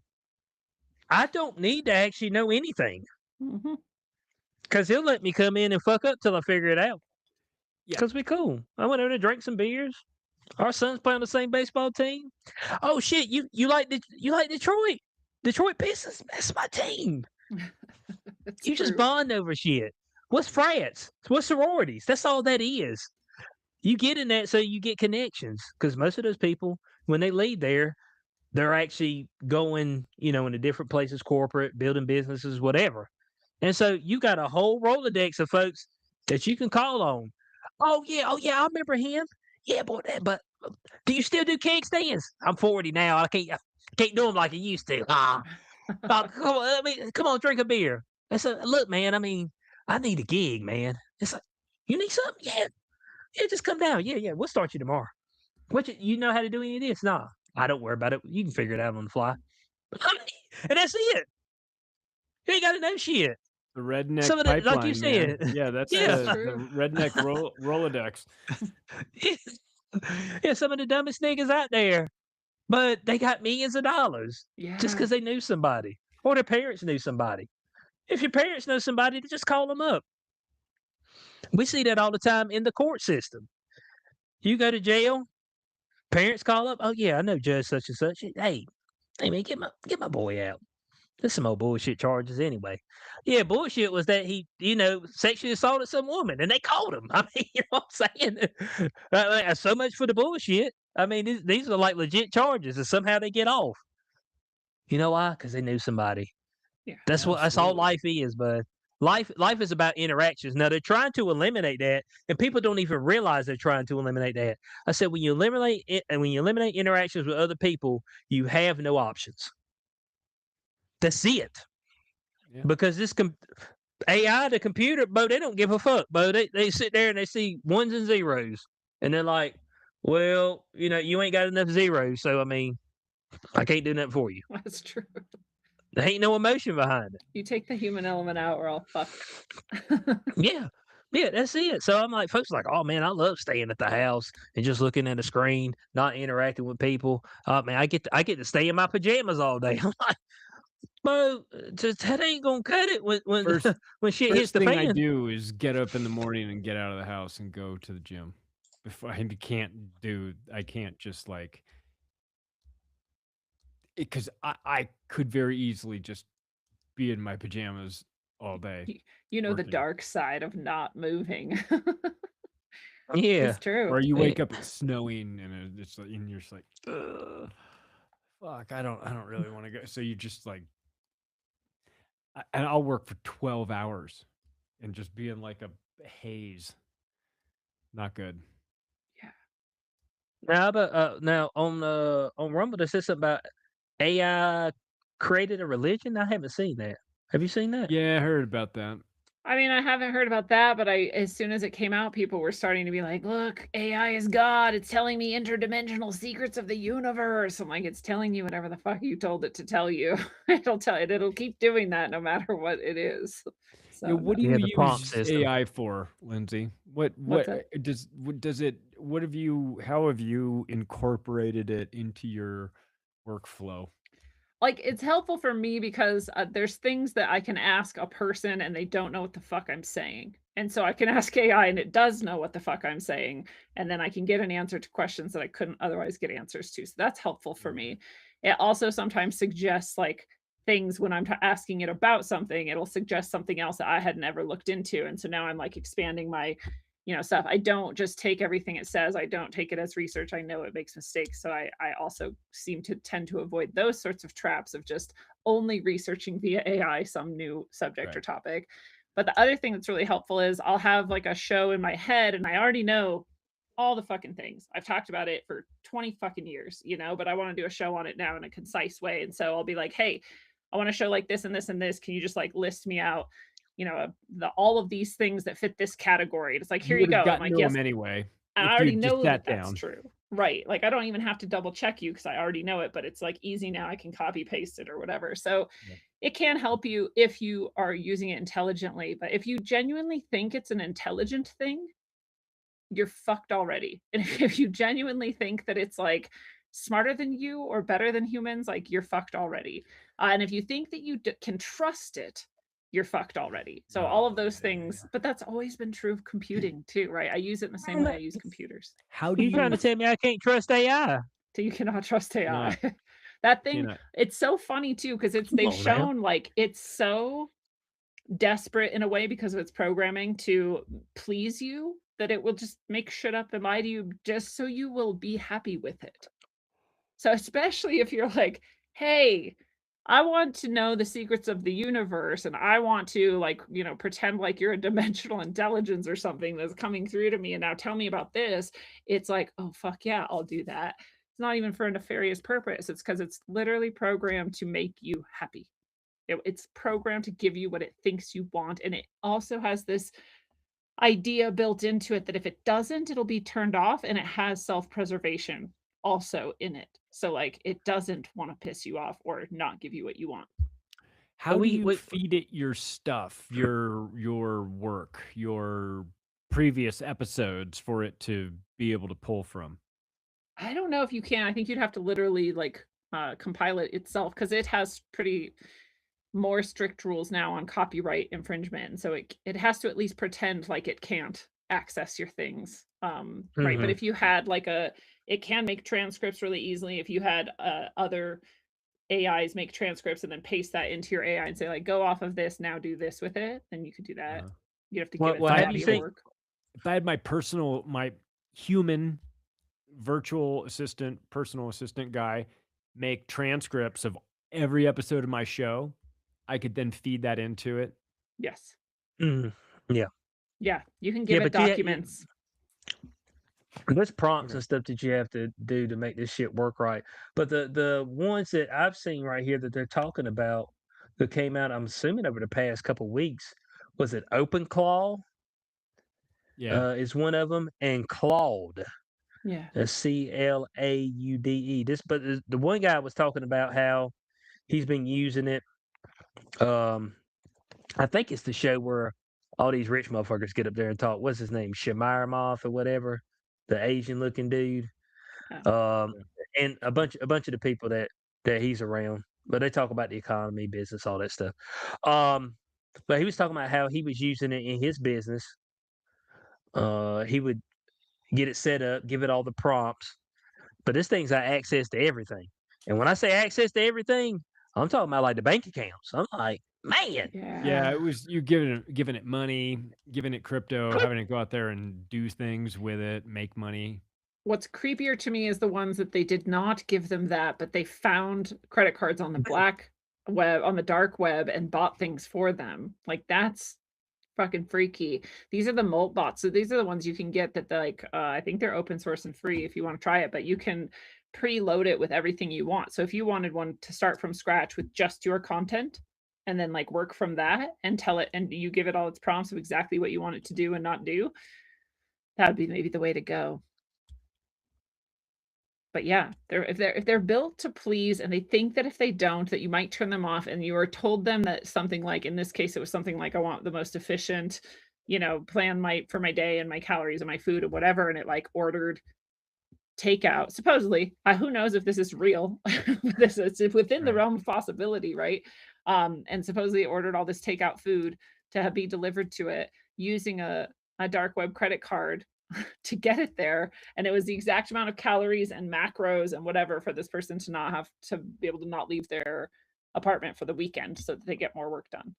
I don't need to actually know anything Mhm. because he'll let me come in and fuck up till I figure it out. Yeah. Because we cool. I went over to drink some beers. Our sons play on the same baseball team. Oh shit, you like Detroit? Detroit Pistons? That's my team. It's You just true. bond over shit. What's frats? What's sororities? That's all that is. You get in that so you get connections because most of those people, when they leave there, they're actually going, into different places, corporate, building businesses, whatever. And so you got a whole Rolodex of folks that you can call on. Oh yeah, I remember him. Yeah, boy, but do you still do keg stands? I'm 40 now. I can't do them like I used to. Come on, drink a beer. I said, look, man. I mean, I need a gig, man. It's like, you need something? Yeah, just come down. Yeah. We'll start you tomorrow. You know how to do any of this? Nah, I don't worry about it. You can figure it out on the fly. And that's it. You ain't got to know shit. The redneck Some of that, like you pipeline, man. said, Yeah, that's yeah, That's the true. redneck Rolodex. yeah, some of the dumbest niggas out there, but they got millions of dollars just Yeah. because they knew somebody or their parents knew somebody. If your parents know somebody, just call them up. We see that all the time in the court system. You go to jail, parents call up. Oh yeah, I know Judge such and such. Hey man, get my boy out. There's some old bullshit charges anyway. Yeah, bullshit was that he, sexually assaulted some woman and they caught him. I mean, you know what I'm saying? So much for the bullshit. I mean, these are like legit charges and somehow they get off. You know why? Because they knew somebody. Yeah. That's all Absolutely. life is, bud. Life is about interactions. Now they're trying to eliminate that, and people don't even realize they're trying to eliminate that. I said when you eliminate it, and when you eliminate interactions with other people, you have no options. That's it. Yeah. Because AI, the computer, Bo, they don't give a fuck, Bo. They sit there and they see ones and zeros, and they're like, well, you ain't got enough zeros, so I mean, I can't do nothing for you. That's true. There ain't no emotion behind it. You take the human element out, we're all fucked. Yeah. Yeah, that's it. So I'm like, folks are like, oh man, I love staying at the house and just looking at a screen, not interacting with people. Man, I get to stay in my pajamas all day. I'm like, bro, that ain't gonna cut it when First when shit hits first the thing I fan. do is get up in the morning and get out of the house and go to the gym. Before I can't just like because I could very easily just be in my pajamas all day The working. dark side of not moving. Yeah. It's true. Or you Yeah. wake up it's snowing and it's like and you're just like, "Ugh, fuck, I don't really want to go." So you just like and I'll work for 12 hours and just be in like a haze. Not good. Yeah. Now, but now on Rumble, they said something about AI created a religion? I haven't seen that. Have you seen that? Yeah, I heard about that. I mean, I haven't heard about that, but as soon as it came out, people were starting to be like, "Look, AI is God. It's telling me interdimensional secrets of the universe." I'm like, "It's telling you whatever the fuck you told it to tell you. It'll keep doing that no matter what it is." Yeah, So, what do no. you Yeah, the prompt use system. AI for, Lindsay? What's that? Does it how have you incorporated it into your workflow? Like, it's helpful for me because, there's things that I can ask a person and they don't know what the fuck I'm saying. And so I can ask AI and it does know what the fuck I'm saying, and then I can get an answer to questions that I couldn't otherwise get answers to. So that's helpful for me. It also sometimes suggests, like, things when I'm asking it about something, it'll suggest something else that I had never looked into, and so now I'm, like, expanding my, stuff. I don't just take everything it says. I don't take it as research. I know it makes mistakes. So I also seem to tend to avoid those sorts of traps of just only researching via AI some new subject or Right. topic. But the other thing that's really helpful is I'll have like a show in my head and I already know all the fucking things. I've talked about it for 20 fucking years, but I want to do a show on it now in a concise way. And so I'll be like, "Hey, I want to show like this and this and this. Can you just like list me out all of these things that fit this category?" It's like, You "Here you would have go." I'm gotten like, to "Yes." them anyway And I if already you just know that sat that's down. true. Right. Like, I don't even have to double check you because I already know it, but it's like easy now. I can copy paste it or whatever. So Yeah. it can help you if you are using it intelligently. But if you genuinely think it's an intelligent thing, you're fucked already. And if you genuinely think that it's like smarter than you or better than humans, like you're fucked already. And if you think that you can trust it, you're fucked already. So all of Oh, those yeah, things, but that's always been true of computing too, right? I use it in the same I'm way I not- use computers. How do You trying you to tell me I can't trust AI? So you cannot trust AI. cannot That thing, cannot it's so funny too, because Come they've on now. shown like it's so desperate in a way because of its programming to please you that it will just make shit up and lie to you just so you will be happy with it. So especially if you're like, "Hey, I want to know the secrets of the universe and I want to like, pretend like you're a dimensional intelligence or something that's coming through to me and now tell me about this." It's like, "Oh fuck yeah, I'll do that." It's not even for a nefarious purpose. It's because it's literally programmed to make you happy. It's programmed to give you what it thinks you want, and it also has this idea built into it that if it doesn't, it'll be turned off, and it has self-preservation also in it. So, like, it doesn't wanna piss you off or not give you what you want. how But do we, you we feed it your stuff, your work, your previous episodes for it to be able to pull from? I don't know if you can. I think you'd have to literally, like, compile it itself because it has pretty more strict rules now on copyright infringement, and so it has to at least pretend like it can't access your things, right, but Mhm. if you had, like, it can make transcripts really easily. If you had, other AIs make transcripts and then paste that into your AI and say, like, "Go off of this, now do this with it," then you could do that. Uh-huh. You have to give Well, it If well, some I have you body of seen? work. if I had my human virtual assistant, personal assistant guy make transcripts of every episode of my show, I could then feed that into it. Yes. Mhm. Yeah, Yeah, you can yeah, give it but documents. there's prompts Okay. and stuff that you have to do to make this shit work right. But the ones that I've seen right here that they're talking about that came out, I'm assuming over the past couple weeks, was it OpenClaw? Yeah. Is one of them, and Claude, Yeah. Claude. But the one guy was talking about how he's been using it. Um, I think it's the show where all these rich motherfuckers get up there and talk. What's his name? Moth or whatever, the Asian looking dude. Yeah. Um, Yeah. and a bunch of the people that he's around. But they talk about the economy, business, all that stuff. Um, but he was talking about how he was using it in his business. He would get it set up, give it all the prompts. But this thing's got access to everything. And when I say access to everything, I'm talking about like the bank accounts. I'm like, man, Yeah, Yeah. it was you giving it money, giving it crypto, having it go out there and do things with it, make money. What's creepier to me is the ones that they did not give them that, but they found credit cards on the black web on the dark web and bought things for them. Like, that's fucking freaky. These are the molt bots. So these are the ones you can get that like I think they're open source and free if you want to try it, but you can preload it with everything you want. So if you wanted one to start from scratch with just your content and then like work from that and tell it, and you give it all its prompts of exactly what you want it to do and not do, that would be maybe the way to go. But yeah, if they're built to please and they think that if they don't, that you might turn them off, and you are told them that something like, in this case, it was something like, I want the most efficient, plan for my day and my calories and my food and whatever, and it like ordered takeout, supposedly. Who knows if this is real? This is within the Right. realm of possibility, right? And supposedly it ordered all this takeout food to be delivered to it using a dark web credit card to get it there, and it was the exact amount of calories and macros and whatever for this person to not have to be able to not leave their apartment for the weekend so that they get more work done.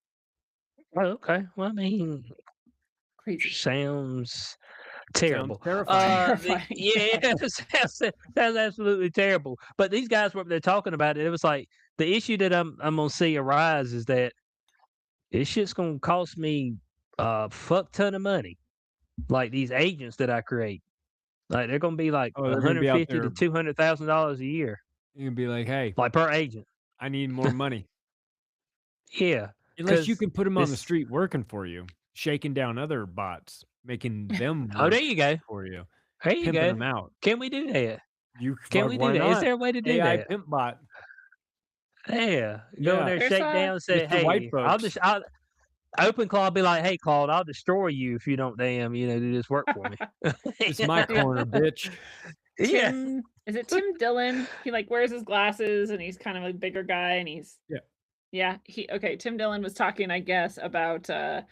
Oh, okay. Well, I mean, Crazy. sounds Sounds terrible. terrifying. Terrifying, Yeah, sounds absolutely terrible. But these guys were up there talking about it. It was like the issue that I'm gonna see arise is that this shit's gonna cost me a fuck ton of money. Like these agents that I create, like they're gonna be like Oh, they're gonna be out 150 to there. $200,000 a year, You're gonna be like, hey, like per agent. I need more money. Yeah, Unless you 'cause can put them on the this. street working for you, shaking down other bots, making them Oh, there work you go. for you, There you pimping go. them out. Can we do that? You Can fuck, we do why that? Is not? there a way to do AI that? pimp bot. Yeah, go in Yeah. there, There's shake down, and say, Mr. White "Hey, folks. I'll open Claude, be like, hey, Claude, I'll destroy you if you don't damn, do this work for me." It's my corner, bitch. Yeah. Is it Tim Dillon? He like wears his glasses and he's kind of a bigger guy, and he's Yeah. Tim Dillon was talking, I guess, about that,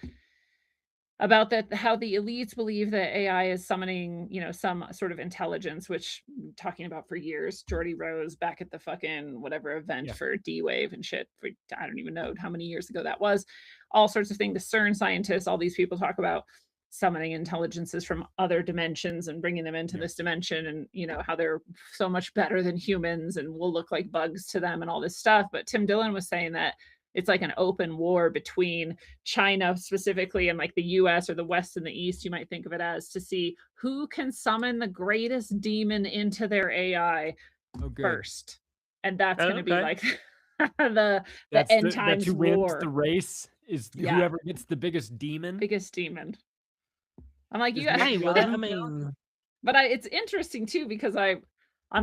how the elites believe that AI is summoning, some sort of intelligence, which talking about for years. Jordy Rose back at the fucking whatever event Yeah. for D-Wave and shit. I don't even know how many years ago that was. All sorts of things. The CERN scientists, all these people talk about summoning intelligences from other dimensions and bringing them into Yeah. this dimension, and how they're so much better than humans and will look like bugs to them and all this stuff. But Tim Dillon was saying that it's like an open war between China specifically and like the US or the West and the East, you might think of it as, to see who can summon the greatest demon into their AI Oh, good. first. And that's going to be Okay. like the That's end that's times who wins war. the race is Yeah. whoever gets the biggest demon. Biggest demon. I'm like, Is you guys, Hey, well, Mr. I mean, but it's interesting too, because I'm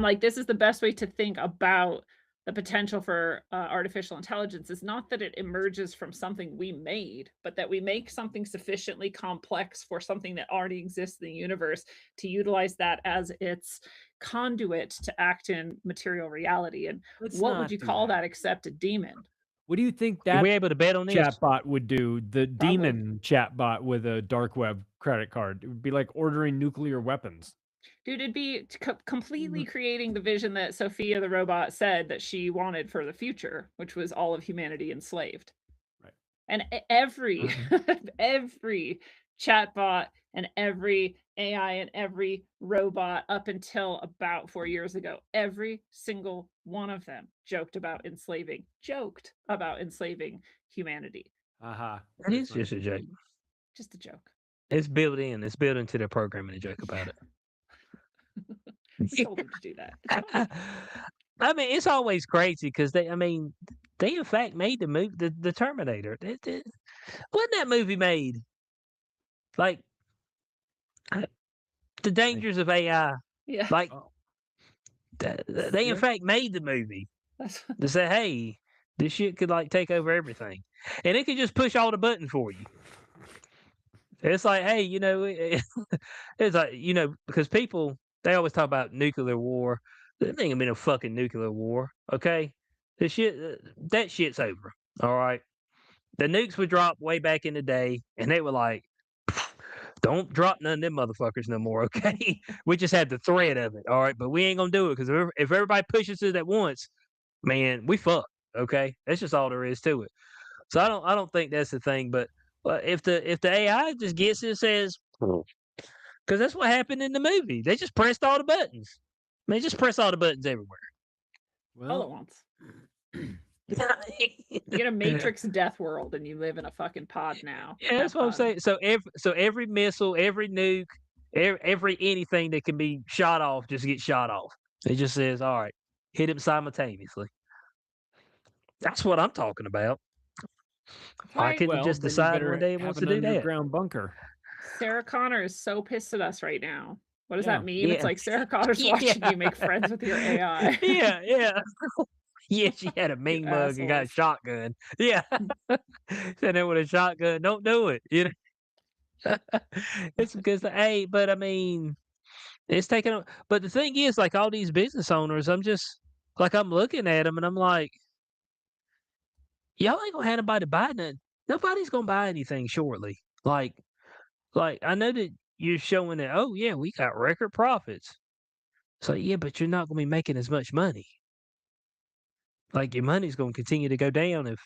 like, this is the best way to think about the potential for artificial intelligence. Is not that it emerges from something we made, but that we make something sufficiently complex for something that already exists in the universe to utilize that as its conduit to act in material reality. And Let's what would not you do call that. that except a demon? What do you think are that we able to bet on this? chatbot would do? The Probably. demon chatbot with a dark web credit card. It would be like ordering nuclear weapons. Dude, it'd be completely creating the vision that Sophia the robot said that she wanted for the future, which was all of humanity enslaved. Right. And every every chatbot and every AI and every robot up until about 4 years ago, every single one of them joked about enslaving humanity. Aha. It is just a joke. Just a joke. It's built in. It's built into their programming to joke about it. We told them to do that. It's fine. I mean, it's always crazy because they in fact made the movie, the Terminator. Wasn't that movie made? Like, the dangers of AI. Yeah. Like, Oh. they in fact made the movie That's to say, hey, this shit could like take over everything, and it could just push all the buttons for you. It's like, hey, it's like, because people, they always talk about nuclear war. There ain't been a fucking nuclear war, okay? That shit's over, all right? The nukes were dropped way back in the day, and they were like, don't drop none of them motherfuckers no more, okay? We just had the threat of it, all right? But we ain't gonna do it because if everybody pushes it at once, man, we fucked, okay? That's just all there is to it. So I don't think that's the thing. But if the AI just gets it and says, because that's what happened in the movie, they just pressed all the buttons. I mean, just press all the buttons everywhere. all at Well, once. You get a Matrix death world and you live in a fucking pod now. Yeah, that's Have what I'm fun. saying. So every missile, every nuke, every anything that can be shot off just gets shot off. It just says, all right, hit him simultaneously. That's what I'm talking about. Why Right. couldn't he Well, just then you decide one better day he have wants an to do that? underground bunker. Sarah Connor is so pissed at us right now. What does Yeah. that mean? It's Yeah. like Sarah Connor's watching Yeah. you make friends with your AI. Yeah, yeah. Yeah, she had a You mean mug and got a assholes. shotgun. Yeah. Sitting there with a shotgun. Don't do it. You know? It's because, hey, but I mean, it's taking. But the thing is, like all these business owners, I'm just like I'm looking at them and I'm like, y'all ain't gonna have nobody buy nothing. Nobody's gonna buy anything shortly. Like I know that you're showing that. Oh yeah, we got record profits. So yeah, but you're not gonna be making as much money. Like your money's gonna continue to go down if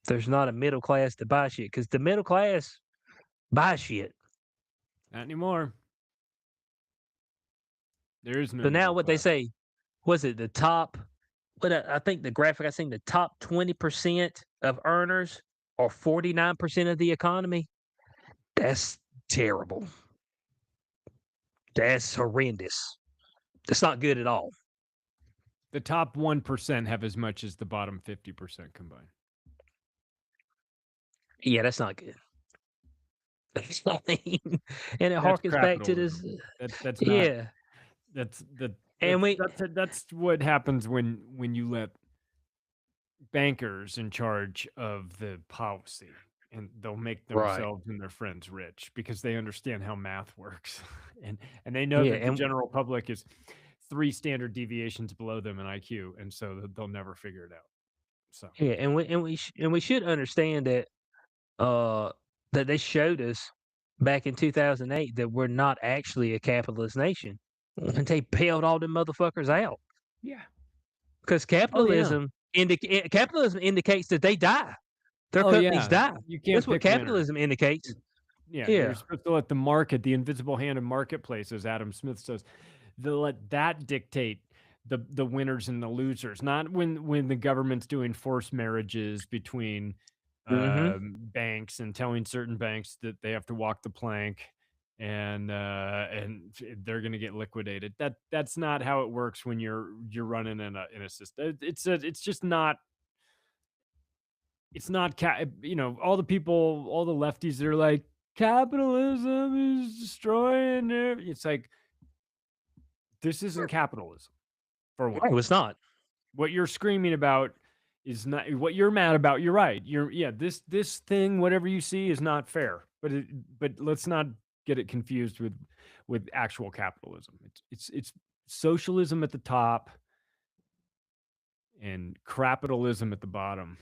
there's not a middle class to buy shit. Because the middle class buy shit. Not anymore. There is no So now middle what they class. say, was it the top? What I think the graphic I seen, the top 20% of earners are 49% of the economy. That's terrible. That's horrendous. That's not good at all. The top 1% have as much as the bottom 50% combined. Yeah, that's not good. I mean, and it That's harkens back to this. capitalism. That's not. Yeah, and we. That's what happens when you let bankers in charge of the policy, and they'll make Right. themselves and their friends rich because they understand how math works, and they know Yeah, that the and general public is 3 standard deviations below them in IQ, and so they'll never figure it out. So yeah, and we should understand that that they showed us back in 2008 that we're not actually a capitalist nation, and they bailed all them motherfuckers out Yeah. because Oh yeah. capitalism indicates that they die. Their Oh companies yeah. die. You can't That's what pick winners. capitalism indicates. Yeah, Yeah. you're supposed to let the market, the invisible hand of marketplace, as Adam Smith says, let that dictate the winners and the losers. Not when the government's doing forced marriages between Mm-hmm. banks and telling certain banks that they have to walk the plank and they're going to get liquidated. That's not how it works when you're running in a system. It's just not. It's not all the people, all the lefties that are like capitalism is destroying it's like this isn't capitalism for one. No, it's not. What you're screaming about is not what you're mad about. You're right. This thing, whatever you see, is not fair. But let's not get it confused with actual capitalism. It's socialism at the top and capitalism at the bottom.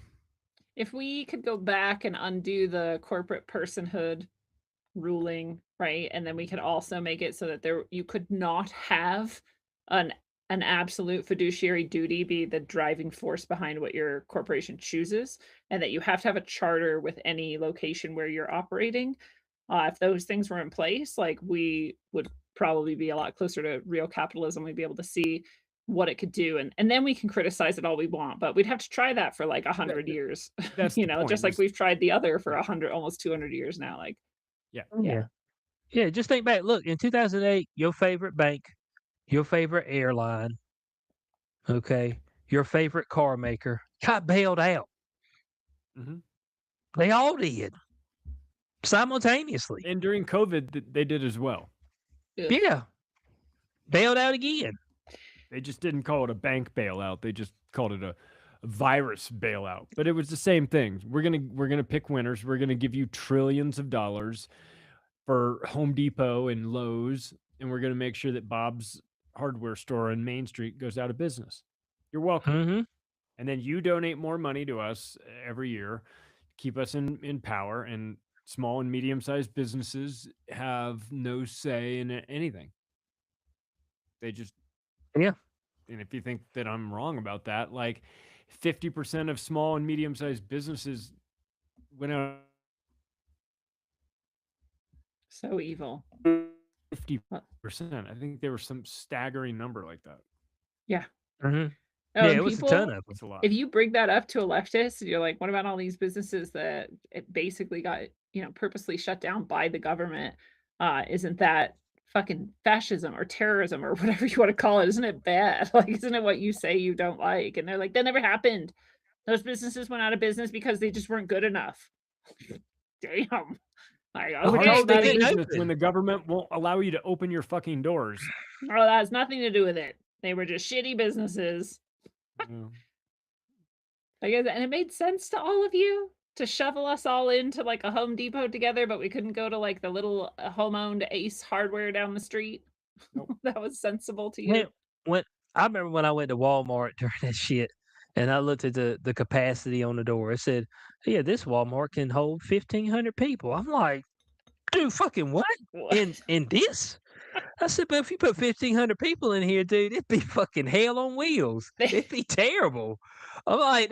If we could go back and undo the corporate personhood ruling, right? And then we could also make it so that you could not have an absolute fiduciary duty be the driving force behind what your corporation chooses, and that you have to have a charter with any location where you're operating. If those things were in place, like we would probably be a lot closer to real capitalism. We'd be able to see what it could do, and then we can criticize it all we want, but we'd have to try that for like 100 years. That's the point. Just like we've tried the other for 100, almost 200 years now. Like, Yeah. Yeah. Yeah. Just think back. Look, in 2008, your favorite bank, your favorite airline, okay, your favorite car maker got bailed out. Mm-hmm. They all did simultaneously. And during COVID, they did as well. ugh. Yeah. Bailed out again. They just didn't call it a bank bailout. They just called it a virus bailout. But it was the same thing. We're gonna pick winners. We're gonna give you trillions of dollars for Home Depot and Lowe's, and we're gonna make sure that Bob's hardware store on Main Street goes out of business. You're welcome. Mm-hmm. And then you donate more money to us every year, keep us in power, and small and medium-sized businesses have no say in anything. They just Yeah. And if you think that I'm wrong about that, like 50% of small and medium-sized businesses went out. So evil. 50%. I think there was some staggering number like that. Yeah. Mm-hmm. Oh, Yeah, and it was a ton of them. It's a lot. if you bring that up to a leftist, you're like, what about all these businesses that it basically got, purposely shut down by the government? Isn't that fucking fascism or terrorism or whatever you want to call it. Isn't it bad? Like, isn't it what you say you don't like? And they're like, that never happened. Those businesses went out of business because they just weren't good enough. Damn. Like, The Okay, hardest okay, they bad didn't business open. when the government won't allow you to open your fucking doors. oh, that has nothing to do with it. They were just shitty businesses. Yeah. I guess, and it made sense to all of you to shovel us all into like a Home Depot together, but we couldn't go to like the little home-owned Ace Hardware down the street. Nope. That was sensible to When, you. when I remember when I went to Walmart during that shit, and I looked at the capacity on the door. It said, "Yeah, this Walmart can hold 1,500 people." I'm like, "Dude, fucking what? In What? this?" I said, "But if you put 1,500 people in here, dude, it'd be fucking hell on wheels. It'd be terrible." I'm like,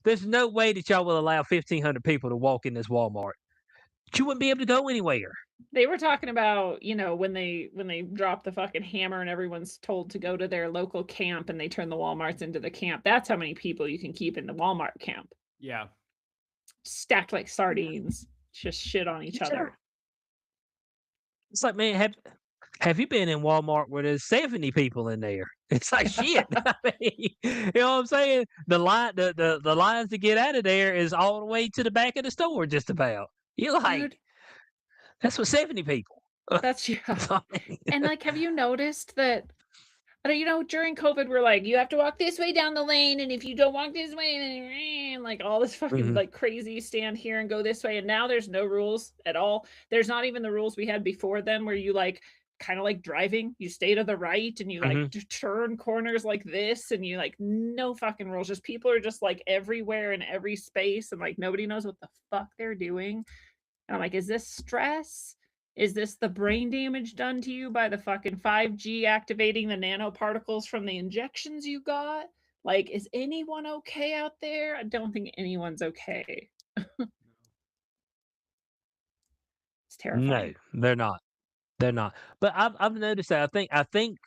there's no way that y'all will allow 1,500 people to walk in this Walmart. You wouldn't be able to go anywhere. They were talking about, when they drop the fucking hammer and everyone's told to go to their local camp and they turn the Walmarts into the camp. That's how many people you can keep in the Walmart camp. Yeah. Stacked like sardines. Just shit on each other. It's like, man, have you been in Walmart where there's 70 people in there? It's like shit. I mean, you know what I'm saying? The lines to get out of there is all the way to the back of the store, just about. You're like, Dude, that's what 70 people. that's yeah. I mean, And like, have you noticed that during COVID, we're like, you have to walk this way down the lane, and if you don't walk this way, then like all this fucking Mhm. like crazy stand here and go this way. And now there's no rules at all. There's not even the rules we had before then, where you like kind of like driving, you stay to the right and you like Mhm. turn corners like this, and you like no fucking rules. Just people are just like everywhere in every space, and like nobody knows what the fuck they're doing. And I'm like, is this stress? Is this the brain damage done to you by the fucking 5G activating the nanoparticles from the injections you got? Like, is anyone okay out there? I don't think anyone's okay. It's No, terrifying. they're not. They're not. But I've noticed that I think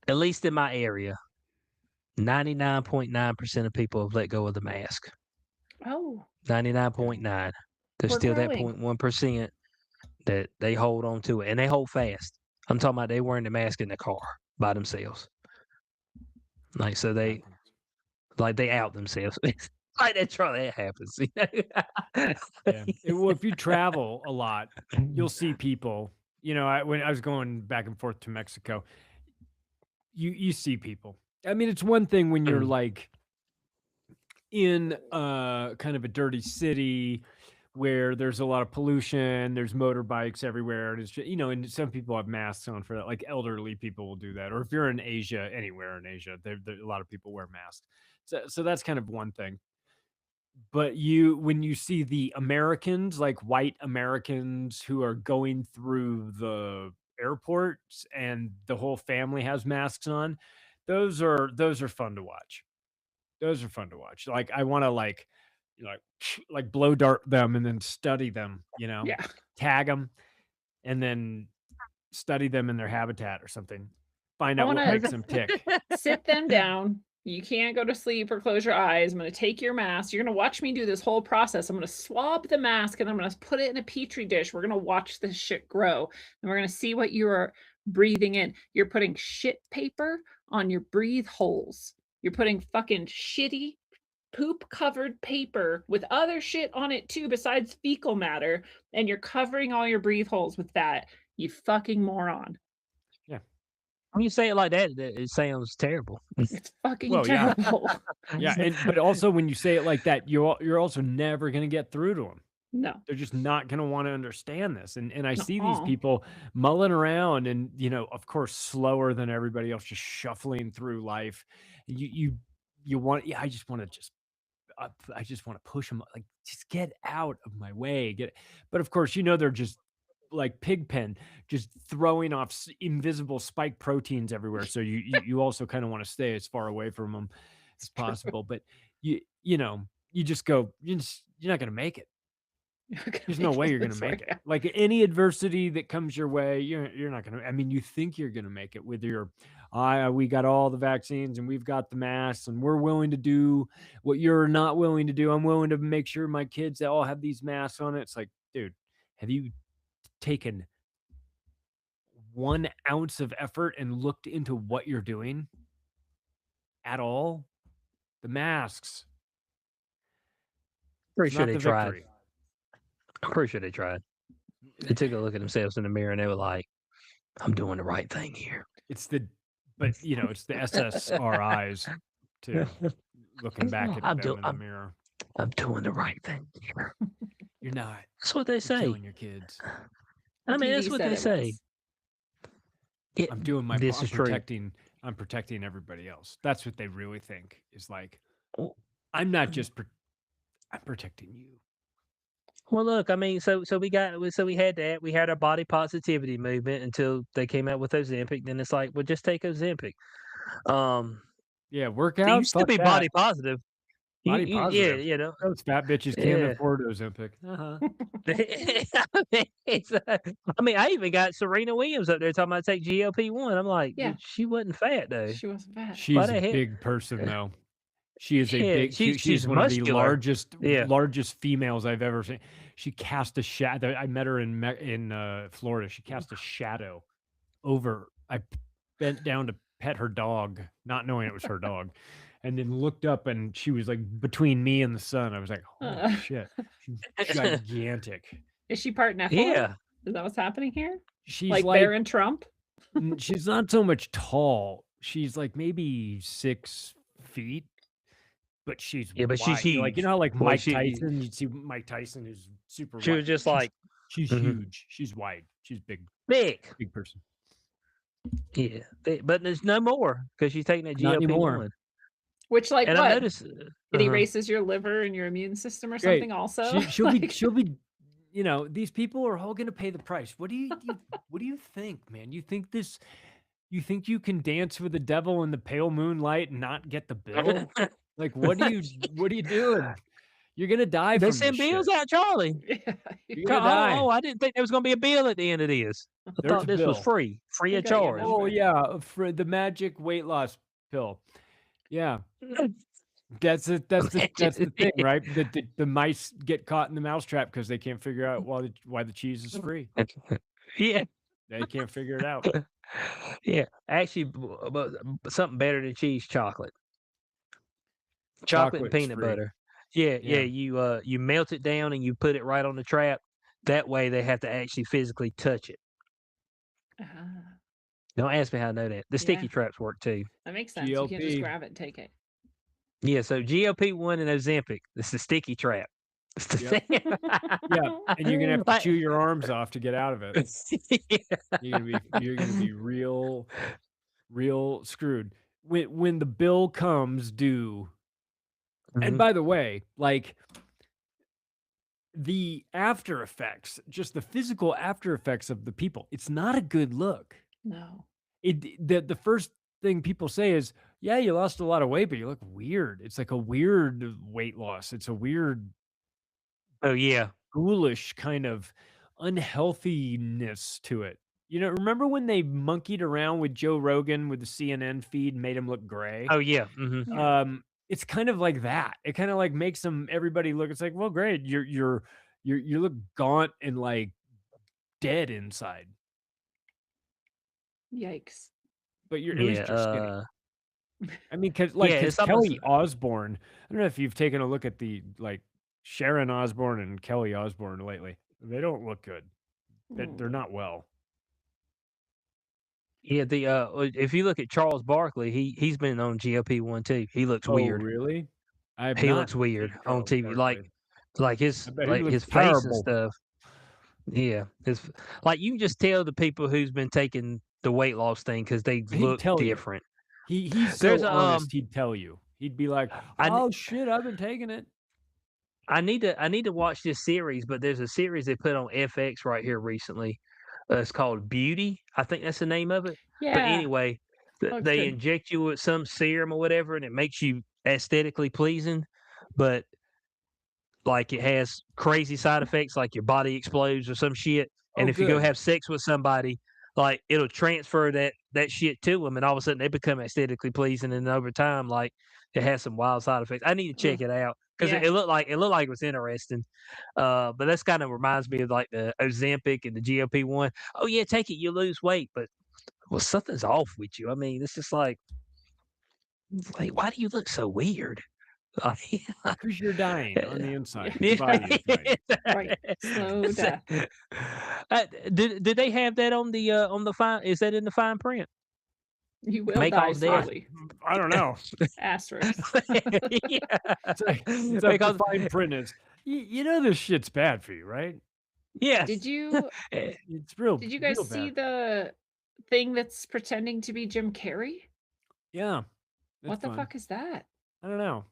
at least in my area, 99.9% of people have let go of the mask. Oh, 99.9. There's we're still that growing. 0.1% that they hold on to it, and they hold fast. I'm talking about they wearing the mask in the car by themselves. Like, so they out themselves. Like that's probably that happens. Yeah. Well, if you travel a lot, you'll see people. When I was going back and forth to Mexico, you see people. I mean, it's one thing when you're Mm. like in kind of a dirty city where there's a lot of pollution, there's motorbikes everywhere, and it's just, and some people have masks on for that. Like elderly people will do that, or if you're in Asia, anywhere in Asia, there a lot of people wear masks. So that's kind of one thing. But when you see the Americans, like white Americans who are going through the airports and the whole family has masks on, those are fun to watch. Those are fun to watch. Like I want to like like blow dart them and then study them, Yeah. tag them and then study them in their habitat or something. Find I out want what to makes them tick. sit them down. You can't go to sleep or close your eyes. I'm going to take your mask. You're going to watch me do this whole process. I'm going to swab the mask and I'm going to put it in a petri dish. We're going to watch this shit grow and we're going to see what you are breathing in. You're putting shit paper on your breathe holes. You're putting fucking shitty poop covered paper with other shit on it too, besides fecal matter. And you're covering all your breathe holes with that. You fucking moron. Yeah. When you say it like that, it sounds terrible. It's fucking Well, yeah. terrible. Yeah, but also when you say it like that, you're also never gonna get through to them. No. They're just not gonna wanna understand this, and I see these Nuh-uh. people mulling around and, of course, slower than everybody else, just shuffling through life. You want I just wanna I just wanna push them like, "Just get out of my way, but, of course, they're just like Pigpen, just throwing off invisible spike proteins everywhere. So you also kind of want to stay as far away from them as possible. But you just go, you're not going to make it. You're not gonna There's no make way it you're going to this way. make it. Like any adversity that comes your way, you're not going to. I mean, you think you're going to make it with your, we got all the vaccines and we've got the masks and we're willing to do what you're not willing to do. I'm willing to make sure my kids all have these masks on it. It's like, dude, have you taken 1 ounce of effort and looked into what you're doing at all, the masks, Pretty it's sure not they the tried. victory. I'm pretty sure they tried. They took a look at themselves in the mirror and they were like, "I'm doing the right thing here." It's the SSRIs too, looking back at them in the mirror. I'm doing the right thing here. You're not. That's what they You're say. killing your kids. I mean, TV that's what said they it say. was. I'm doing my This I'm is true. I'm protecting everybody else. That's what they really think is like, Well, I'm not just I'm protecting you. Well, look, I mean, so we had that. We had our body positivity movement until they came out with Ozempic. Then it's like, well, just take Ozempic. Yeah, work out. You still fuck be that. body positive. Body Yeah, positive. you know. Those fat bitches can't Yeah. afford Ozempic. I mean, I even got Serena Williams up there talking about take GLP-1. I'm like, Yeah. but she wasn't fat though. She wasn't fat. She's a big person though. She is a Yeah, big. She's one muscular. of the largest females I've ever seen. She cast a shadow. I met her in Florida. She cast a shadow over. I bent down to pet her dog, not knowing it was her dog, and then looked up, and she was like between me and the sun. I was like, holy shit, she's gigantic. Is she part Nephilim? Yeah. Is that what's happening here? She's like Baron Trump? She's not so much tall. She's like maybe 6 feet. But she's but she's wide. huge. Like, you know how like Boy, Mike Tyson, you'd see Mike Tyson is super She wide. was just like she's huge. She's wide. She's big person. Yeah, but there's no more because she's taking that Not anymore. GLP-1. Which, like, And what? I noticed it erases your liver and your immune system or something. Also, she'll be. You know, these people are all going to pay the price. What do you think, man? You think this? You think you can dance with the devil in the pale moonlight and not get the bill? Like, what are you doing? You're gonna die from this They send bills shit. out, Charlie. You're gonna die. Oh, I didn't think there was gonna be a bill at the end of this. I thought this was free of charge. Oh yeah, for the magic weight loss pill. Yeah, that's the thing, right? The mice get caught in the mousetrap because they can't figure out why the cheese is free. Yeah, they can't figure it out. Yeah, actually, something better than cheese, chocolate and peanut butter. Yeah, you melt it down and you put it right on the trap. That way they have to actually physically touch it. Don't ask me how I know that. The sticky traps work too. That makes sense. You can't just grab it and take it. Yeah, so GLP-1 and Ozempic. It's the sticky trap. Yep. Yeah, and you're gonna have to chew your arms off to get out of it. You're gonna be real screwed when the bill comes due. And by the way, like the after effects, just the physical after effects of the people, it's not a good look. No. The first thing people say is, yeah, you lost a lot of weight, but you look weird. It's like a weird weight loss. It's a weird, ghoulish kind of unhealthiness to it. You know, remember when they monkeyed around with Joe Rogan with the CNN feed and made him look gray? Oh yeah. It's kind of like that. It kind of like makes everybody look. It's like, well, great. You look gaunt and like dead inside. Yikes! But at least you're skinny. I mean, because Kelly Osbourne. I don't know if you've taken a look at the like Sharon Osbourne and Kelly Osbourne lately. They don't look good. They're not well. Yeah, if you look at Charles Barkley, he's been on GLP-1 too. He looks weird. Really? He looks weird on TV, like his face and stuff. Yeah, you can just tell the people who's been taking the weight loss thing because they look different. He's so honest. He'd tell you. He'd be like, "Oh shit, I've been taking it." I need to watch this series, but there's a series they put on FX right here recently. It's called Beauty. I think that's the name of it. Yeah. But anyway, they inject you with some serum or whatever, and it makes you aesthetically pleasing, but like it has crazy side effects, like your body explodes or some shit. And if you go have sex with somebody, like it'll transfer that shit to them, and all of a sudden they become aesthetically pleasing. And over time, like it has some wild side effects. I need to check it out because Yeah. it looked like it was interesting. But that's kind of reminds me of like the Ozempic and the GLP one. Oh yeah, take it, you lose weight, but well, something's off with you. I mean, it's just like why do you look so weird? Like, Because you're dying on the inside. Yeah. Your body is dying. Right. Slow death. Did they have that on the fine? Is that in the fine print? You will May die cause death. slowly. I don't know. Asterisk. Yeah. It's up to Because fine print is. You know this shit's bad for you, right? yes. Did you It's real. did you guys real see bad. the thing that's pretending to be Jim Carrey? Yeah. What that's the fun. fuck is that? I don't know.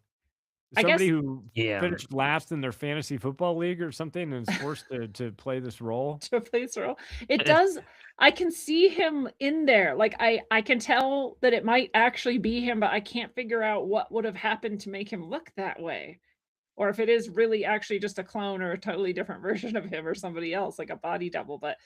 I guess- Somebody who Yeah. finished last in their fantasy football league or something and is forced to play this role. To play this role. It does. I can see him in there. Like I can tell that it might actually be him, but I can't figure out what would have happened to make him look that way. Or if it is really actually just a clone or a totally different version of him or somebody else, like a body double. But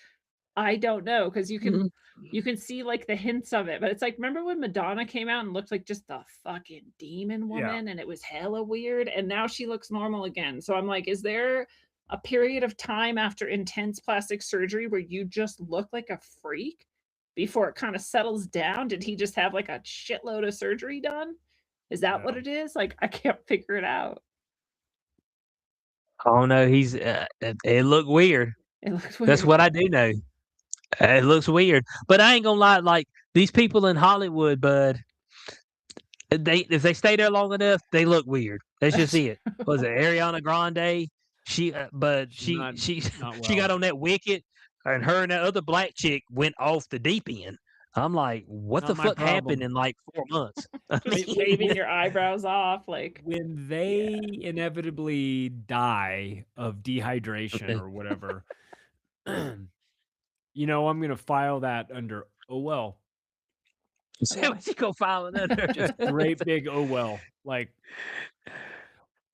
I don't know, because you can see like the hints of it. But it's like, remember when Madonna came out and looked like just the fucking demon woman and it was hella weird, and now she looks normal again. So I'm like, is there a period of time after intense plastic surgery where you just look like a freak before it kind of settles down? Did he just have like a shitload of surgery done? Is that what No. it is? Like, I can't figure it out. Oh no, he's it looked weird. It looks weird. That's what I do know. It looks weird, but I ain't gonna lie. Like these people in Hollywood, bud, if they stay there long enough, they look weird. That's just it. Was it Ariana Grande? She Not she well. got on that Wicked, and her and that other black chick went off the deep end. I'm like, what Not the my fuck happened problem. in like 4 months? Just shaving your eyebrows off, like When they inevitably die of dehydration or whatever, you know, I'm gonna file that under oh well. So what's he gonna file it under? Just great big oh well. Like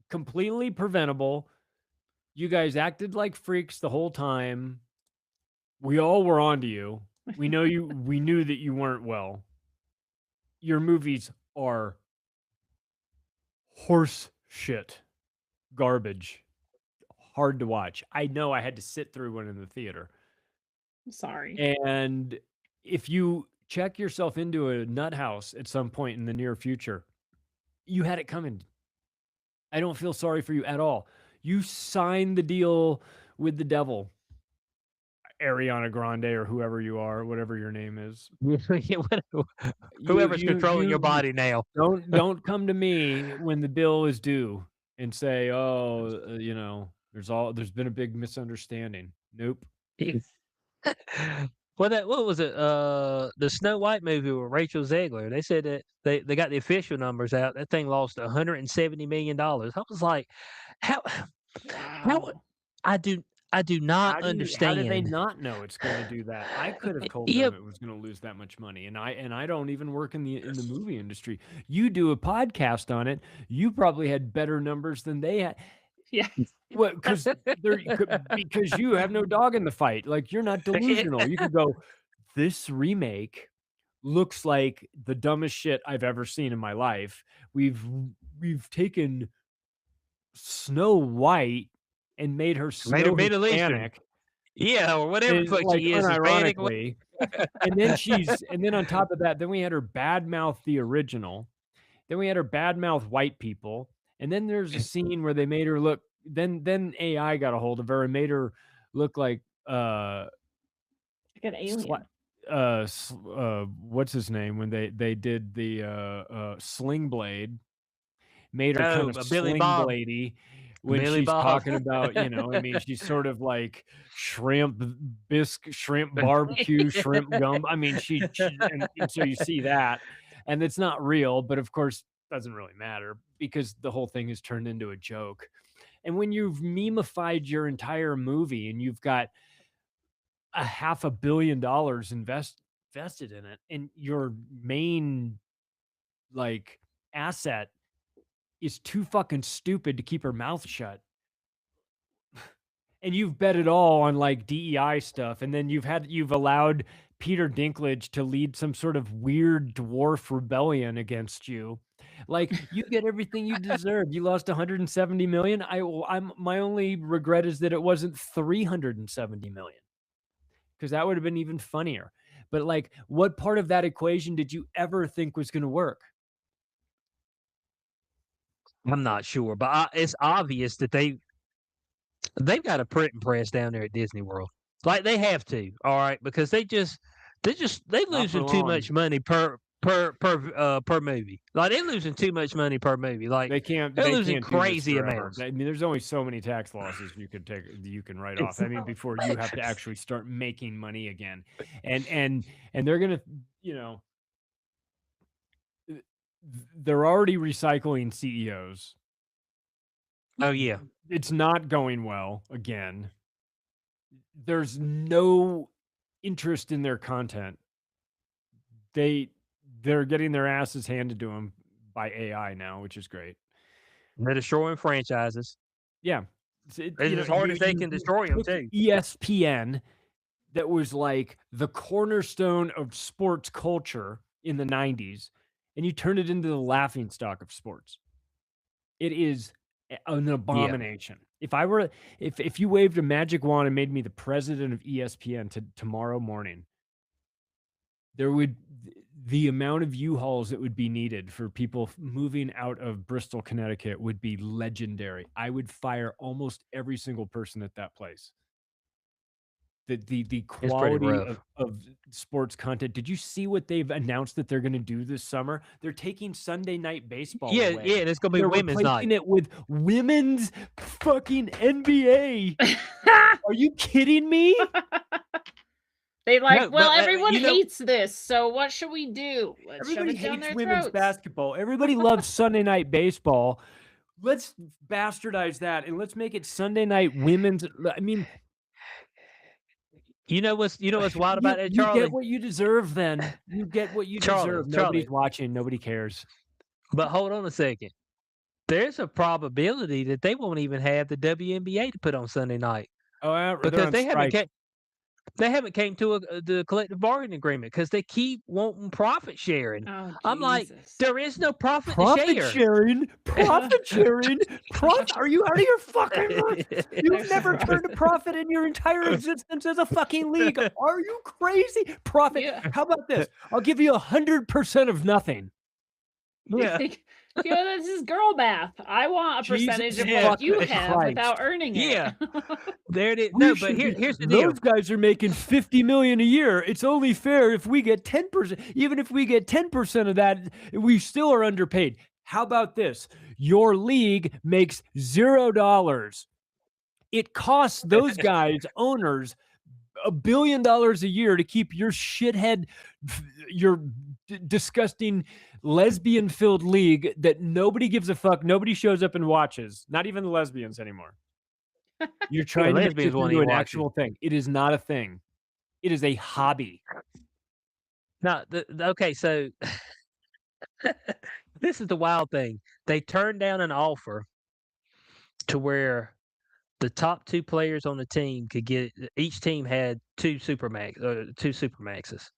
completely preventable. You guys acted like freaks the whole time. We all were onto you. We knew that you weren't well. Your movies are horse shit. Garbage. Hard to watch. I know I had to sit through one in the theater. sorry. And if you check yourself into a nut house at some point in the near future, you had it coming. I don't feel sorry for you at all. You signed the deal with the devil, Ariana Grande or whoever you are, whatever your name is. Whoever's controlling your body now. Don't come to me when the bill is due and say, "Oh, you know, there's been a big misunderstanding." Nope. What was it? The Snow White movie with Rachel Zegler. They said that they got the official numbers out. That thing lost $170 million. I was like, how Wow. I do not understand. How did they not know it's going to do that? I could have told them it was going to lose that much money, and I don't even work in the movie industry. You do a podcast on it. You probably had better numbers than they had. Yeah. What? Because you have no dog in the fight. Like you're not delusional. You could go, this remake looks like the dumbest shit I've ever seen in my life. We've taken Snow White and made her Middle Eastern. Hispanic. Yeah, or whatever the fuck Like she is. Hispanic. unironically. and then on top of that, then we had her badmouth the original. Then we had her badmouth white people. And then there's a scene where they made her look. Then AI got a hold of her and made her look like Like an alien. what's his name when they did the Sling Blade, made her kind of Billy Sling Bob. Bladey when Billy she's Bob. talking about, I mean, she's sort of like shrimp bisque, shrimp barbecue, shrimp gum. I mean, she and so you see that, and it's not real, but of course doesn't really matter because the whole thing is turned into a joke. And when you've memeified your entire movie and you've got $500 million invested in it, and your main like asset is too fucking stupid to keep her mouth shut, and you've bet it all on like DEI stuff, and then you've allowed Peter Dinklage to lead some sort of weird dwarf rebellion against you, Like, you get everything you deserve. You lost 170 million. My only regret is that it wasn't 370 million, because that would have been even funnier. But like, what part of that equation did you ever think was going to work? I'm not sure, but it's obvious that they've got a printing press down there at Disney World. Like they have to, all right, because they for losing too long. much money per movie. Like they're losing too much money per movie. Like They they're losing can't do this crazy forever. amounts. I mean, there's only so many tax losses you can write off. I mean, before you have to actually start making money again. And they're gonna, they're already recycling CEOs. Oh yeah. It's not going well again. There's no interest in their content. They're getting their asses handed to them by AI now, which is great. They're destroying franchises. Yeah. It's as hard as they can destroy them too. ESPN, that was like the cornerstone of sports culture in the 90s, and you turn it into the laughingstock of sports. It is an abomination. If you waved a magic wand and made me the president of ESPN tomorrow morning, the amount of U-Hauls that would be needed for people moving out of Bristol, Connecticut would be legendary. I would fire almost every single person at that place. The quality of sports content. Did you see what they've announced that they're going to do this summer? They're taking Sunday Night Baseball away. Yeah, and it's going to be women's night. Replacing it with women's fucking NBA. Are you kidding me? They everyone hates this, so what should we do? Everybody hates women's basketball. Everybody loves Sunday Night Baseball. Let's bastardize that and let's make it Sunday Night women's. I mean, you know what's wild about it, Charlie? You get what you deserve. Then you get what you deserve. Nobody's watching. Nobody cares. But hold on a second. There's a probability that they won't even have the WNBA to put on Sunday night. Oh, because they haven't came to the collective bargaining agreement because they keep wanting profit sharing. Oh, I'm like, there is no profit sharing. Profit sharing. Are you out of your fucking mind? You've never turned a profit in your entire existence as a fucking league. Are you crazy? Profit. Yeah. How about this? I'll give you 100% of nothing. Yeah. This is girl math. I want a percentage of what you have without earning it. Yeah. There it is. No, but here's the deal. Those guys are making $50 million a year. It's only fair if we get 10%. Even if we get 10% of that, we still are underpaid. How about this? Your league makes $0. It costs those guys, owners, $1 billion a year to keep your shithead, your disgusting lesbian-filled league that nobody gives a fuck, nobody shows up and watches, not even the lesbians anymore. You're trying to make this into an actual thing. It is not a thing. It is a hobby. Now, okay, so this is the wild thing. They turned down an offer to where the top two players on the team could get. Each team had two supermaxes,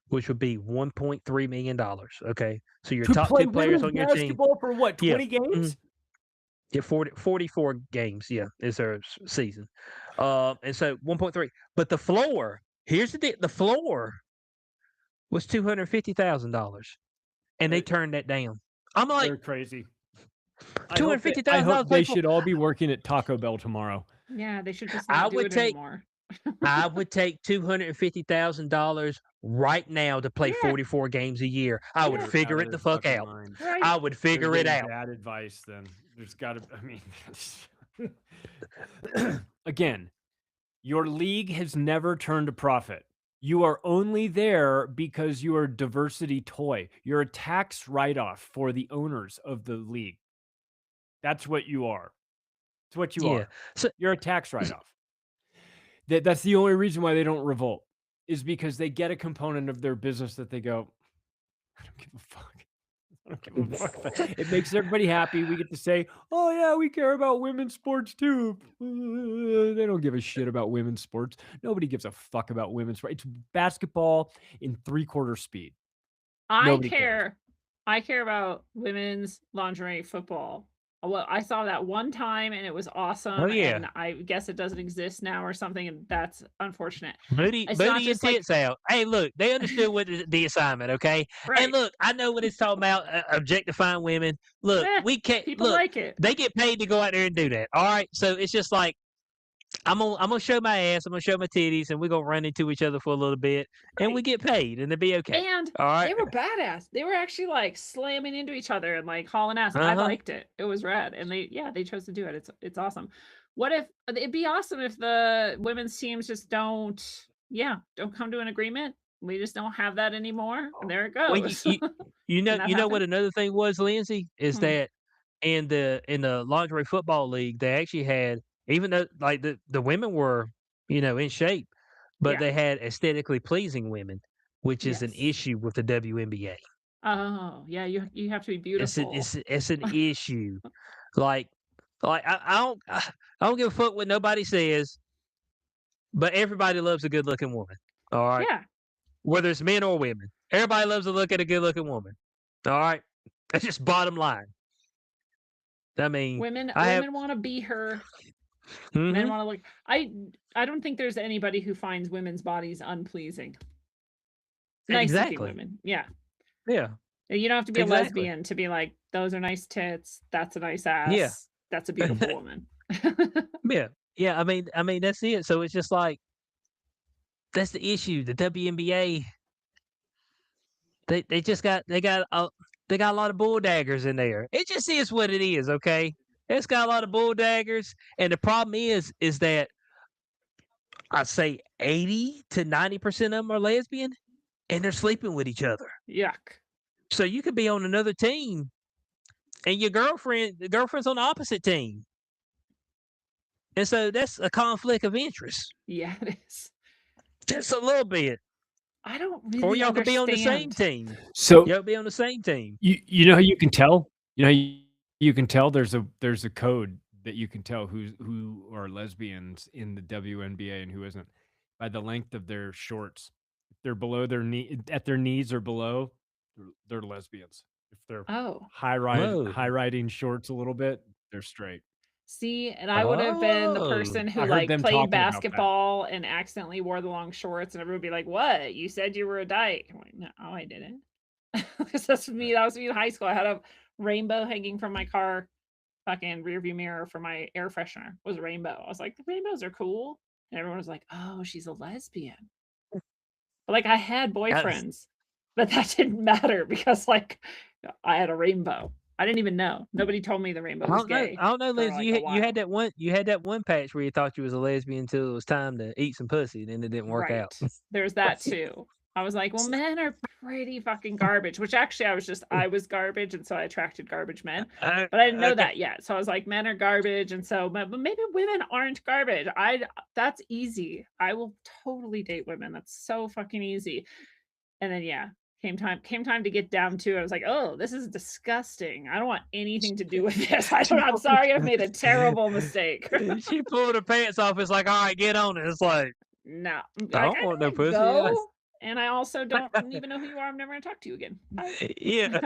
which would be $1.3 million. Okay, so your top two players on your team. Basketball for what? 20 games? Yeah, 44 games. Yeah, is their season. And so 1.3. But the floor. Here's the floor was $250,000, and they turned that down. I'm like, they're crazy. $250,000. I hope they should all be working at Taco Bell tomorrow. Yeah, they should just not do it anymore. I would take $250,000 right now to play 44 games a year. I would figure it the fuck out. Right. I would figure it out. Bad advice, then. There's got to. I mean, again, your league has never turned a profit. You are only there because you are a diversity toy. You're a tax write-off for the owners of the league. That's what you are. It's what you are. So, you're a tax write-off. That's the only reason why they don't revolt, is because they get a component of their business that they go, I don't give a fuck. I don't give a fuck. It makes everybody happy. We get to say, oh yeah, we care about women's sports too. They don't give a shit about women's sports. Nobody gives a fuck about women's sports. It's basketball in 3/4 speed. I care I care about women's lingerie football. Well, I saw that one time and it was Oh awesome, yeah, and I guess it doesn't exist now or something, and that's unfortunate. booty, It's not booty and just like tits out. Hey, look, they understood what the assignment, okay? And right. look, I know what it's talking about, objectifying women. Look, Eh, we can't people look. like it. They get paid to go out there and do that. All right, so it's just like I'm gonna show my ass, I'm gonna show my titties, and we're gonna run into each other for a little bit, and we Right. get paid, and it'll be okay. And All right. they were badass. They were actually like slamming into each other and like hauling ass. I Uh-huh. liked it. It was rad. And they chose to do it. It's awesome. What if it'd be awesome if the women's teams just don't come to an agreement. We just don't have that anymore. And there it Well, goes. Can that you know what happen? another thing was, Lindsay, is Hmm. that in the lingerie football league, they actually had, even though like the women were, in shape, but Yeah. they had aesthetically pleasing women, which is an Yes. issue with the WNBA. Oh, yeah, you have to be It's an beautiful. it's an issue. Like I don't give a fuck what nobody says, but everybody loves a good looking woman. All right. Yeah. Whether it's men or women. Everybody loves to look at a good looking woman. All right. That's just bottom line. I mean, Women I have women want to be her. Men hmm want to look. I don't think there's anybody who finds women's bodies unpleasing. Nice looking exactly. women. Yeah. Yeah. You don't have to be a Exactly. lesbian to be like, those are nice tits. That's a nice Yeah. ass. That's a beautiful woman. Yeah. Yeah. I mean that's it. So it's just like that's the issue. The WNBA, they just they got a lot of bull daggers in there. It just is what it is, okay? It's got a lot of bull daggers. And the problem is that I'd say 80 to 90% of them are lesbian and they're sleeping with each other. Yuck. So you could be on another team and the girlfriend's on the opposite team. And so that's a conflict of interest. Yeah, it is. Just a little bit. I don't Or really y'all could be on the same understand. team. So Y'all be on the same team. you know how you can tell? You know how you can tell there's a code that you can tell who are lesbians in the WNBA and who isn't by the length of their shorts. If they're below their knee at their knees or below, they're lesbians. If they're Oh, Whoa. high riding shorts a little bit, they're straight. see, and I would have been the Oh. person who I heard like them played talking about that. basketball and accidentally wore the long shorts, and everyone would be like, "What? You said you were a dyke." I'm like, "No, I didn't." Because that's me. That was me in high school. I had a rainbow hanging from my car fucking rearview mirror for my air freshener. It was a rainbow. I was like, "The rainbows are cool," and everyone was like, "Oh, she's a lesbian." But like, I had That's, boyfriends, but that didn't matter because like I had a rainbow. I didn't even know. Nobody told me the rainbow was gay I don't know, for Liz. like a You had while. that one patch where you thought you was a lesbian until it was time to eat some pussy, and then it didn't work out. Right. There's that too. I was like, well, men are pretty fucking garbage, which actually I was garbage, and so I attracted garbage men. But I didn't know Okay. that yet. So I was like, men are garbage, and so but maybe women aren't garbage. That's easy. I will totally date women. That's so fucking easy. And then yeah, came time to get down to it. I was like, oh, this is disgusting. I don't want anything to do with this. She I'm pulled, sorry, I've made a terrible mistake. she pulled her pants off. It's like, all right, get on it. It's like, No, I like, don't "I'm want no gonna pussy. go, and I also don't even know who you are. I'm never gonna talk to you again. Bye." Yeah.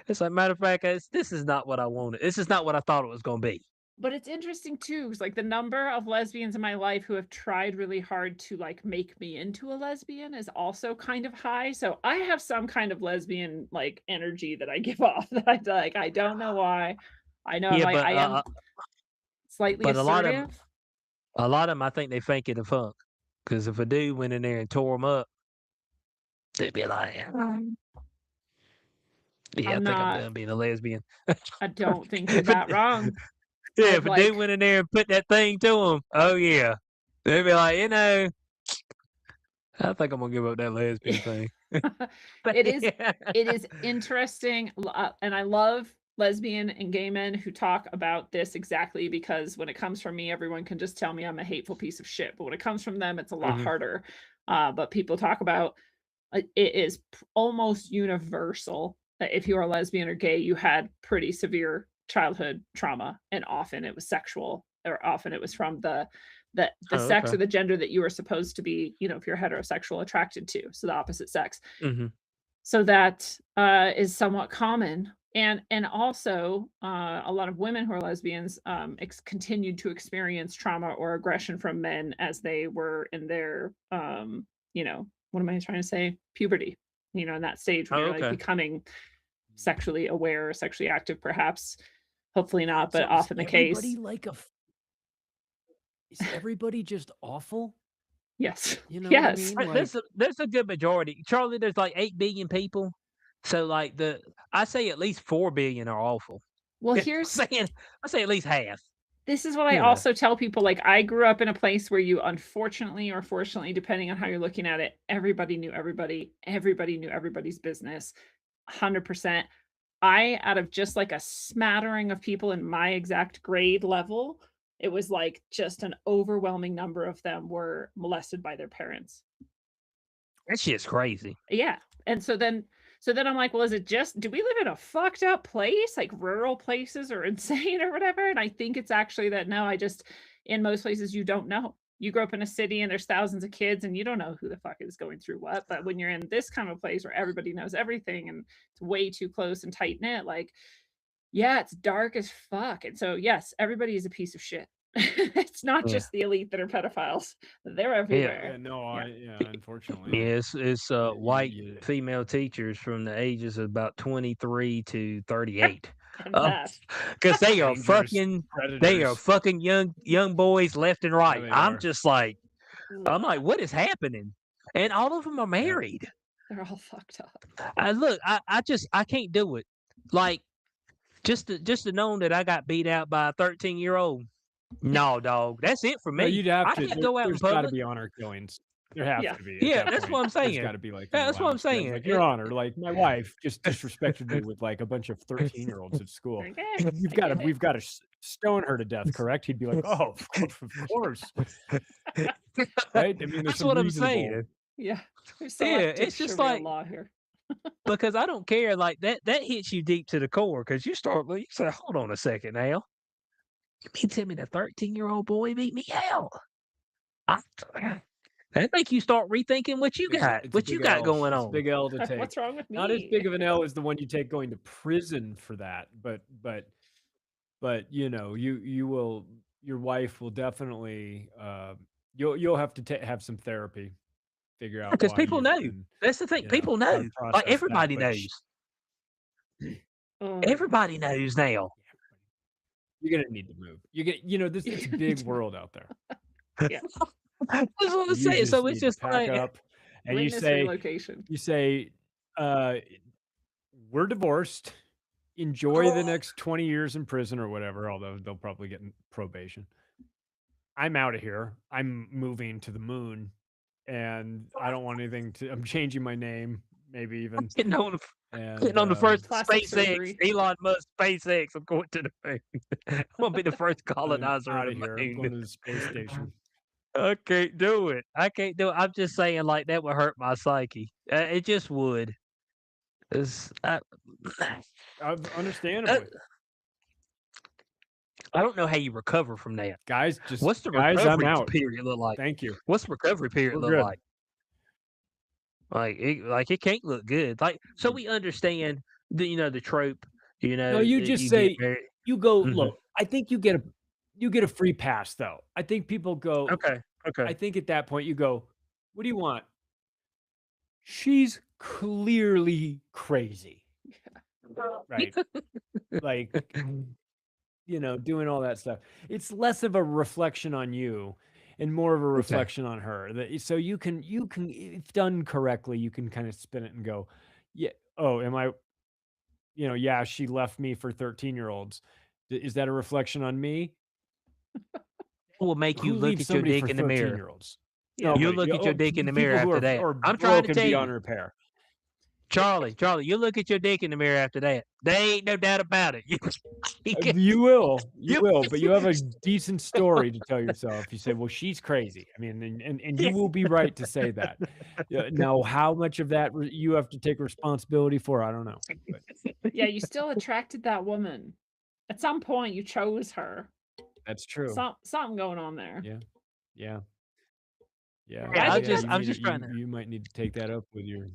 It's like, matter of fact, this is not what I wanted. This is not what I thought it was going to be. But it's interesting too, 'cause, like, the number of lesbians in my life who have tried really hard to, like, make me into a lesbian is also kind of high, so I have some kind of lesbian, like, energy that I give off that I don't know why. I know Yeah, I am slightly but assertive. a lot of them, I think they fake it a funk. Because if a dude went in there and tore them up, they'd be like, yeah, I I'm think I'm not done being a lesbian. I don't think you're If a, that wrong. yeah, I've, if a dude like went in there and put that thing to him, oh yeah, they'd be like, I think I'm gonna give up that lesbian thing. But It is yeah. it is interesting, and I love lesbian and gay men who talk about this exactly because when it comes from me, everyone can just tell me I'm a hateful piece of shit, but when it comes from them, it's a lot Mhm. harder. But people talk about it is almost universal that if you are lesbian or gay, you had pretty severe childhood trauma, and often it was sexual, or often it was from the Oh, sex okay. or the gender that you were supposed to be, if you're heterosexual, attracted to, so the opposite sex. Mhm. So that is somewhat common. And also a lot of women who are lesbians continued to experience trauma or aggression from men as they were in their what am I trying to say, puberty, in that stage when Oh, you're like okay. becoming sexually aware or sexually active, perhaps. Hopefully not, but So is often the everybody case. like is everybody just awful? Yes. You know what I Yes. mean? Like, There's a good majority. Charlie, there's like 8 billion people. So like I say at least 4 billion are awful. Well, I'm saying I say at least half. this is what I Yeah. also tell people. Like, I grew up in a place where you, unfortunately or fortunately, depending on how you're looking at it, everybody knew everybody. Everybody knew everybody's business. 100%. Out of just like a smattering of people in my exact grade level, it was like just an overwhelming number of them were molested by their parents. That shit's crazy. Yeah. And so then I'm like, well, is it just, do we live in a fucked up place? Like rural places are insane or whatever? And I think it's actually that no, in most places, you don't know. You grow up in a city and there's thousands of kids and you don't know who the fuck is going through what. But when you're in this kind of place where everybody knows everything and it's way too close and tight knit, like, yeah, it's dark as fuck. And so, yes, everybody is a piece of shit. It's not Yeah. just the elite that are pedophiles. They're everywhere. unfortunately. Yeah, it's white you- female teachers from the ages of about 23 to 38. And that. Because they are Dangerous predators. fucking young boys left and right. they I'm are. just like, what is happening? And all of them are married. They're all fucked up. I can't do it. Like just to know that I got beat out by a 13-year-old. No, dog. That's it for me. No, you'd have I to. can't go out in There's got to public. be honor killings. There have Yeah. to be. Yeah, at that that's point. what I'm saying. There's got to be like. Yeah, that's what I'm allowance for it. saying. Like, Your Honor, like my wife just disrespected me with like a bunch of 13-year-olds at school. Like, eh, We've got to stone her to death, correct? He'd be like, oh, of course. Right? I mean, there's That's some what I'm reasonable. saying. Yeah. There's Yeah, selective it's just Sharia like law here. because I don't care. Like that hits you deep to the core because you say, hold on a second now. You mean tell me the 13-year-old boy beat me out? That make you start rethinking what you got, It's a what you big got L. going It's a on. big L to take. What's wrong with me? Not as big of an L as the one you take going to prison for that, but you know, your wife will definitely you'll have to have some therapy, figure out Because why people you've know. been, That's the thing. you know, People how to know. process Like that, everybody but knows. Oh, Everybody knows now. you're gonna need to move. This it's a big world out there. yeah. That's what I'm You saying. So need it's to just pack like up and Witness relocation. you say, we're divorced. Enjoy the next 20 years in prison or whatever, although they'll probably get probation. I'm out of here. I'm moving to the moon and I don't want anything to, I'm changing my name, maybe even. getting on And the first Plastic SpaceX, surgery. Elon Musk, SpaceX. I'm going to the moon. I'm gonna be the first I'm colonizer out of of here. the I'm moon. going to the space station. I can't do it. I can't do it. I'm just saying, like that would hurt my psyche. It just would. Understandably. I don't know how you recover from that. Guys, What's the I'm recovery out. period look like? Thank you. What's the recovery period We're look good. like? It can't look good. Like so we understand the trope. No, you just say you go. Mhm. Look, I think you get a free pass though. I think people go. Okay. I think at that point you go, what do you want? She's clearly crazy. Right. Like, doing all that stuff. It's less of a reflection on you and more of a reflection on her. So you can, if done correctly, you can kind of spin it and go, yeah. Oh, am I, yeah, she left me for 13-year-olds. Is that a reflection on me? Will make you Who look leaves at your somebody dick for in the mirror. 13-year-olds? Yeah. You look at your dick in the mirror people who after that. are I'm trying to broken tell beyond you. repair. Charlie, you look at your dick in the mirror after that. There ain't no doubt about it. You will, but you have a decent story to tell yourself. You say, well, she's crazy. I mean, and you will be right to say that. Now, how much of that you have to take responsibility for, I don't know. But Yeah, you still attracted that woman. At some point, you chose her. that's true. Something going on there. Yeah. I'm just trying to. You might need to take that up with your.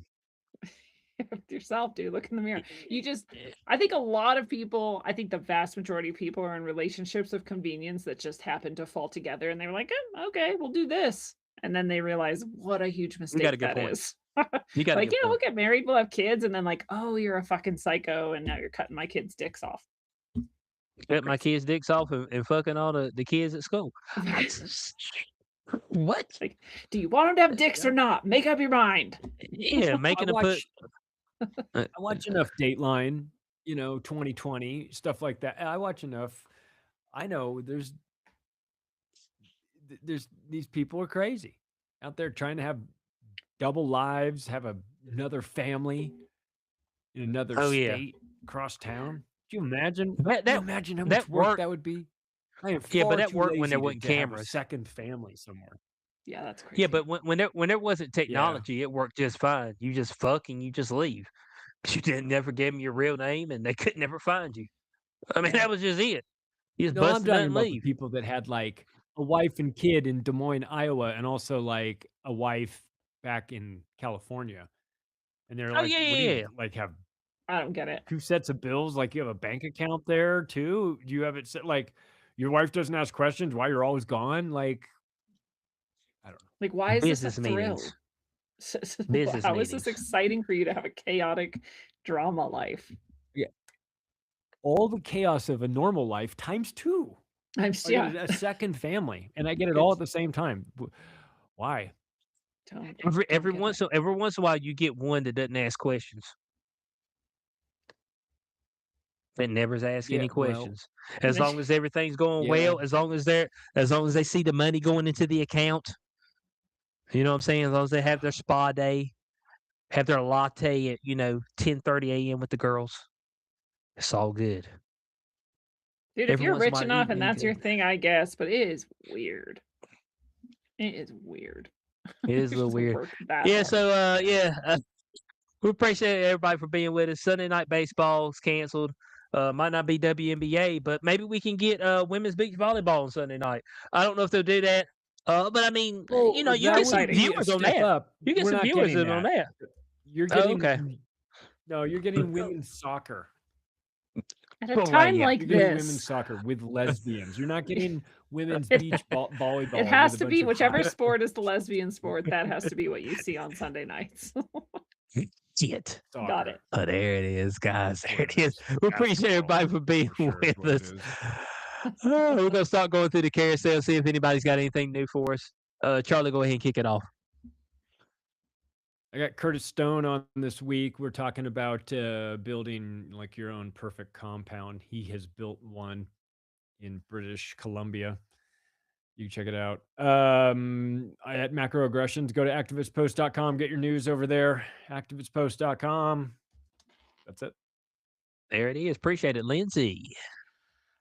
with yourself, dude. Look in the mirror. I think a lot of people, I think the vast majority of people are in relationships of convenience that just happen to fall together and they're like, okay, we'll do this. And then they realize what a huge You got a mistake good that point. is. You got a Like, good we'll point. get married, we'll have kids, and then like, oh, you're a fucking psycho, and now you're cutting my kids' dicks off. Cut my Crazy. kids' dicks off and fucking all the kids at school. What? Like, do you want them to have dicks or not? Make up your mind. Yeah, I making them put. watch enough Dateline, 2020 stuff like that. I watch enough. I know there's these people are crazy out there trying to have double lives, have another family in another Oh yeah, state across town. Do you imagine? that Do you that imagine how that much work worked. that would be? I am Yeah, but far that too worked when lazy there to, wasn't to have a cameras. second family somewhere. Yeah, that's Yeah, crazy. but when there wasn't Yeah. technology, it worked just fine. You just fuck and you just leave. You didn't never give them your real name, and they could never find you. I mean, Yeah. that was just it. You just No, I'm bust a nut talking and about the leave. people that had like a wife and kid in Des Moines, Iowa, and also like a wife back in California. And they're Oh like, yeah, what do yeah, you yeah. like have I don't get it. 2 sets of bills? Like you have a bank account there too? Do you have it set like your wife doesn't ask questions why you're always gone? Like, I don't know. Like, why is this a Business meetings. thrill? Business How is this meetings. exciting for you to have a chaotic drama life? Yeah. All the chaos of a normal life times 2. I'm I get a second family and I get it all at the same time. Why? Every get once it. every once in a while, you get one that doesn't ask questions. That never asks Yeah, any well, questions. As long as everything's going yeah. well, as long as they see the money going into the account, you know what I'm saying? As long as they have their spa day, have their latte at 10:30 a.m. with the girls, it's all good. Dude, if Every you're once in a rich while, enough and you that's your can. thing, I guess, but it is weird. It is weird. It is a little Just weird. work that Yeah. hard. So we appreciate everybody for being with us. Sunday night baseball's canceled. Might not be WNBA, but maybe we can get women's beach volleyball on Sunday night. I don't know if they'll do that. But I mean, Well, you That's get not some exciting. be a viewers on step that. up. You get We're some not viewers getting in on that. that. You're Oh, getting okay. no, you're getting women's soccer. At a Well, time yeah. like You're getting women's this, soccer with lesbians. You're not getting women's It- beach volleyball it has with to a be bunch of whichever hot- sport is the lesbian sport. That has to be what you see on Sunday nights. Shit. soccer. Got it. Oh, there it is, guys. There What it is. We appreciate everybody for being For sure is with what it us. is. We're going to start going through the carousel, see if anybody's got anything new for us. Charlie, go ahead and kick it off. I got Curtis Stone on this week. We're talking about building like your own perfect compound. He has built one in British Columbia. You can check it out. At Macroaggressions, go to activistpost.com. Get your news over there. Activistpost.com. That's it. There it is. Appreciate it, Lindsay.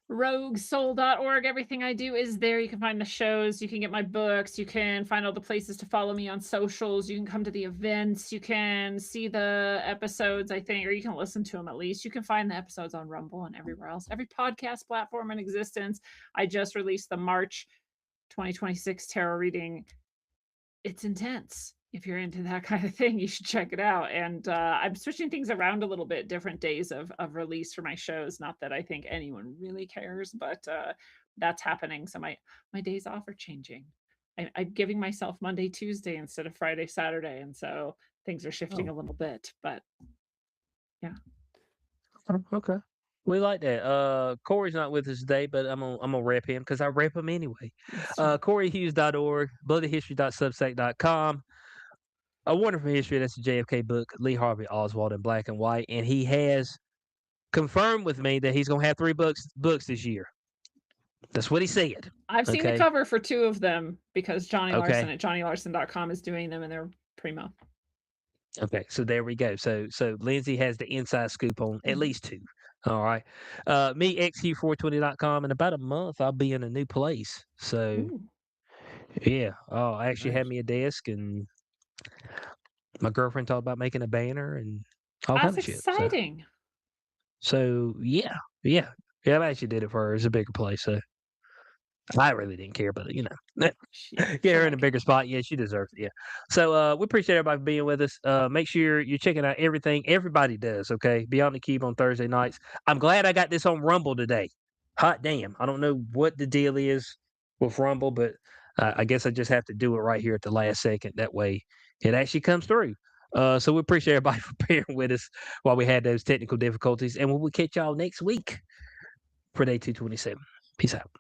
roguesoul.org. Everything I do is there. You can find the shows, you can get my books, you can find all the places to follow me on socials, you can come to the events, you can see the episodes, I think, or you can listen to them at least. You can find the episodes on Rumble and everywhere else, every podcast platform in existence. I just released the March 2026 tarot reading. It's intense. If you're into that kind of thing, you should check it out. And I'm switching things around a little bit, different days of release for my shows. Not that I think anyone really cares, but that's happening. So my days off are changing. I'm giving myself Monday, Tuesday instead of Friday, Saturday. And so things are shifting a little bit, but yeah. Okay. We like that. Cory's not with us today, but I'm gonna rep him because I rep him anyway. CoryHughes.org, bloodyhistory.substack.com. A Wonderful History, that's a JFK book, Lee Harvey Oswald in black and white, and he has confirmed with me that he's gonna have 3 books this year. That's what he said. I've seen the Okay. cover for 2 of them because Johnny Larson Okay. at johnnylarson.com is doing them and they're primo. Okay, so there we go. So Lindsay has the inside scoop on at least 2. All right. Me, xq420.com. In about a month, I'll be in a new place. So, Ooh. yeah. Oh, I actually had Nice. me a desk, and my girlfriend talked about making a banner and all That's kinds of shit. exciting. So yeah. I actually did it for her. It's a bigger place. So I really didn't care, but Shit, get her in shut a up. bigger spot. Yeah, she deserves it. Yeah. So we appreciate everybody being with us. Make sure you're checking out everything everybody does. Okay, Beyond the Cube on Thursday nights. I'm glad I got this on Rumble today. Hot damn! I don't know what the deal is with Rumble, but I guess I just have to do it right here at the last second. That way, it actually comes through. So we appreciate everybody for bearing with us while we had those technical difficulties, and we will catch y'all next week for day 227. Peace out.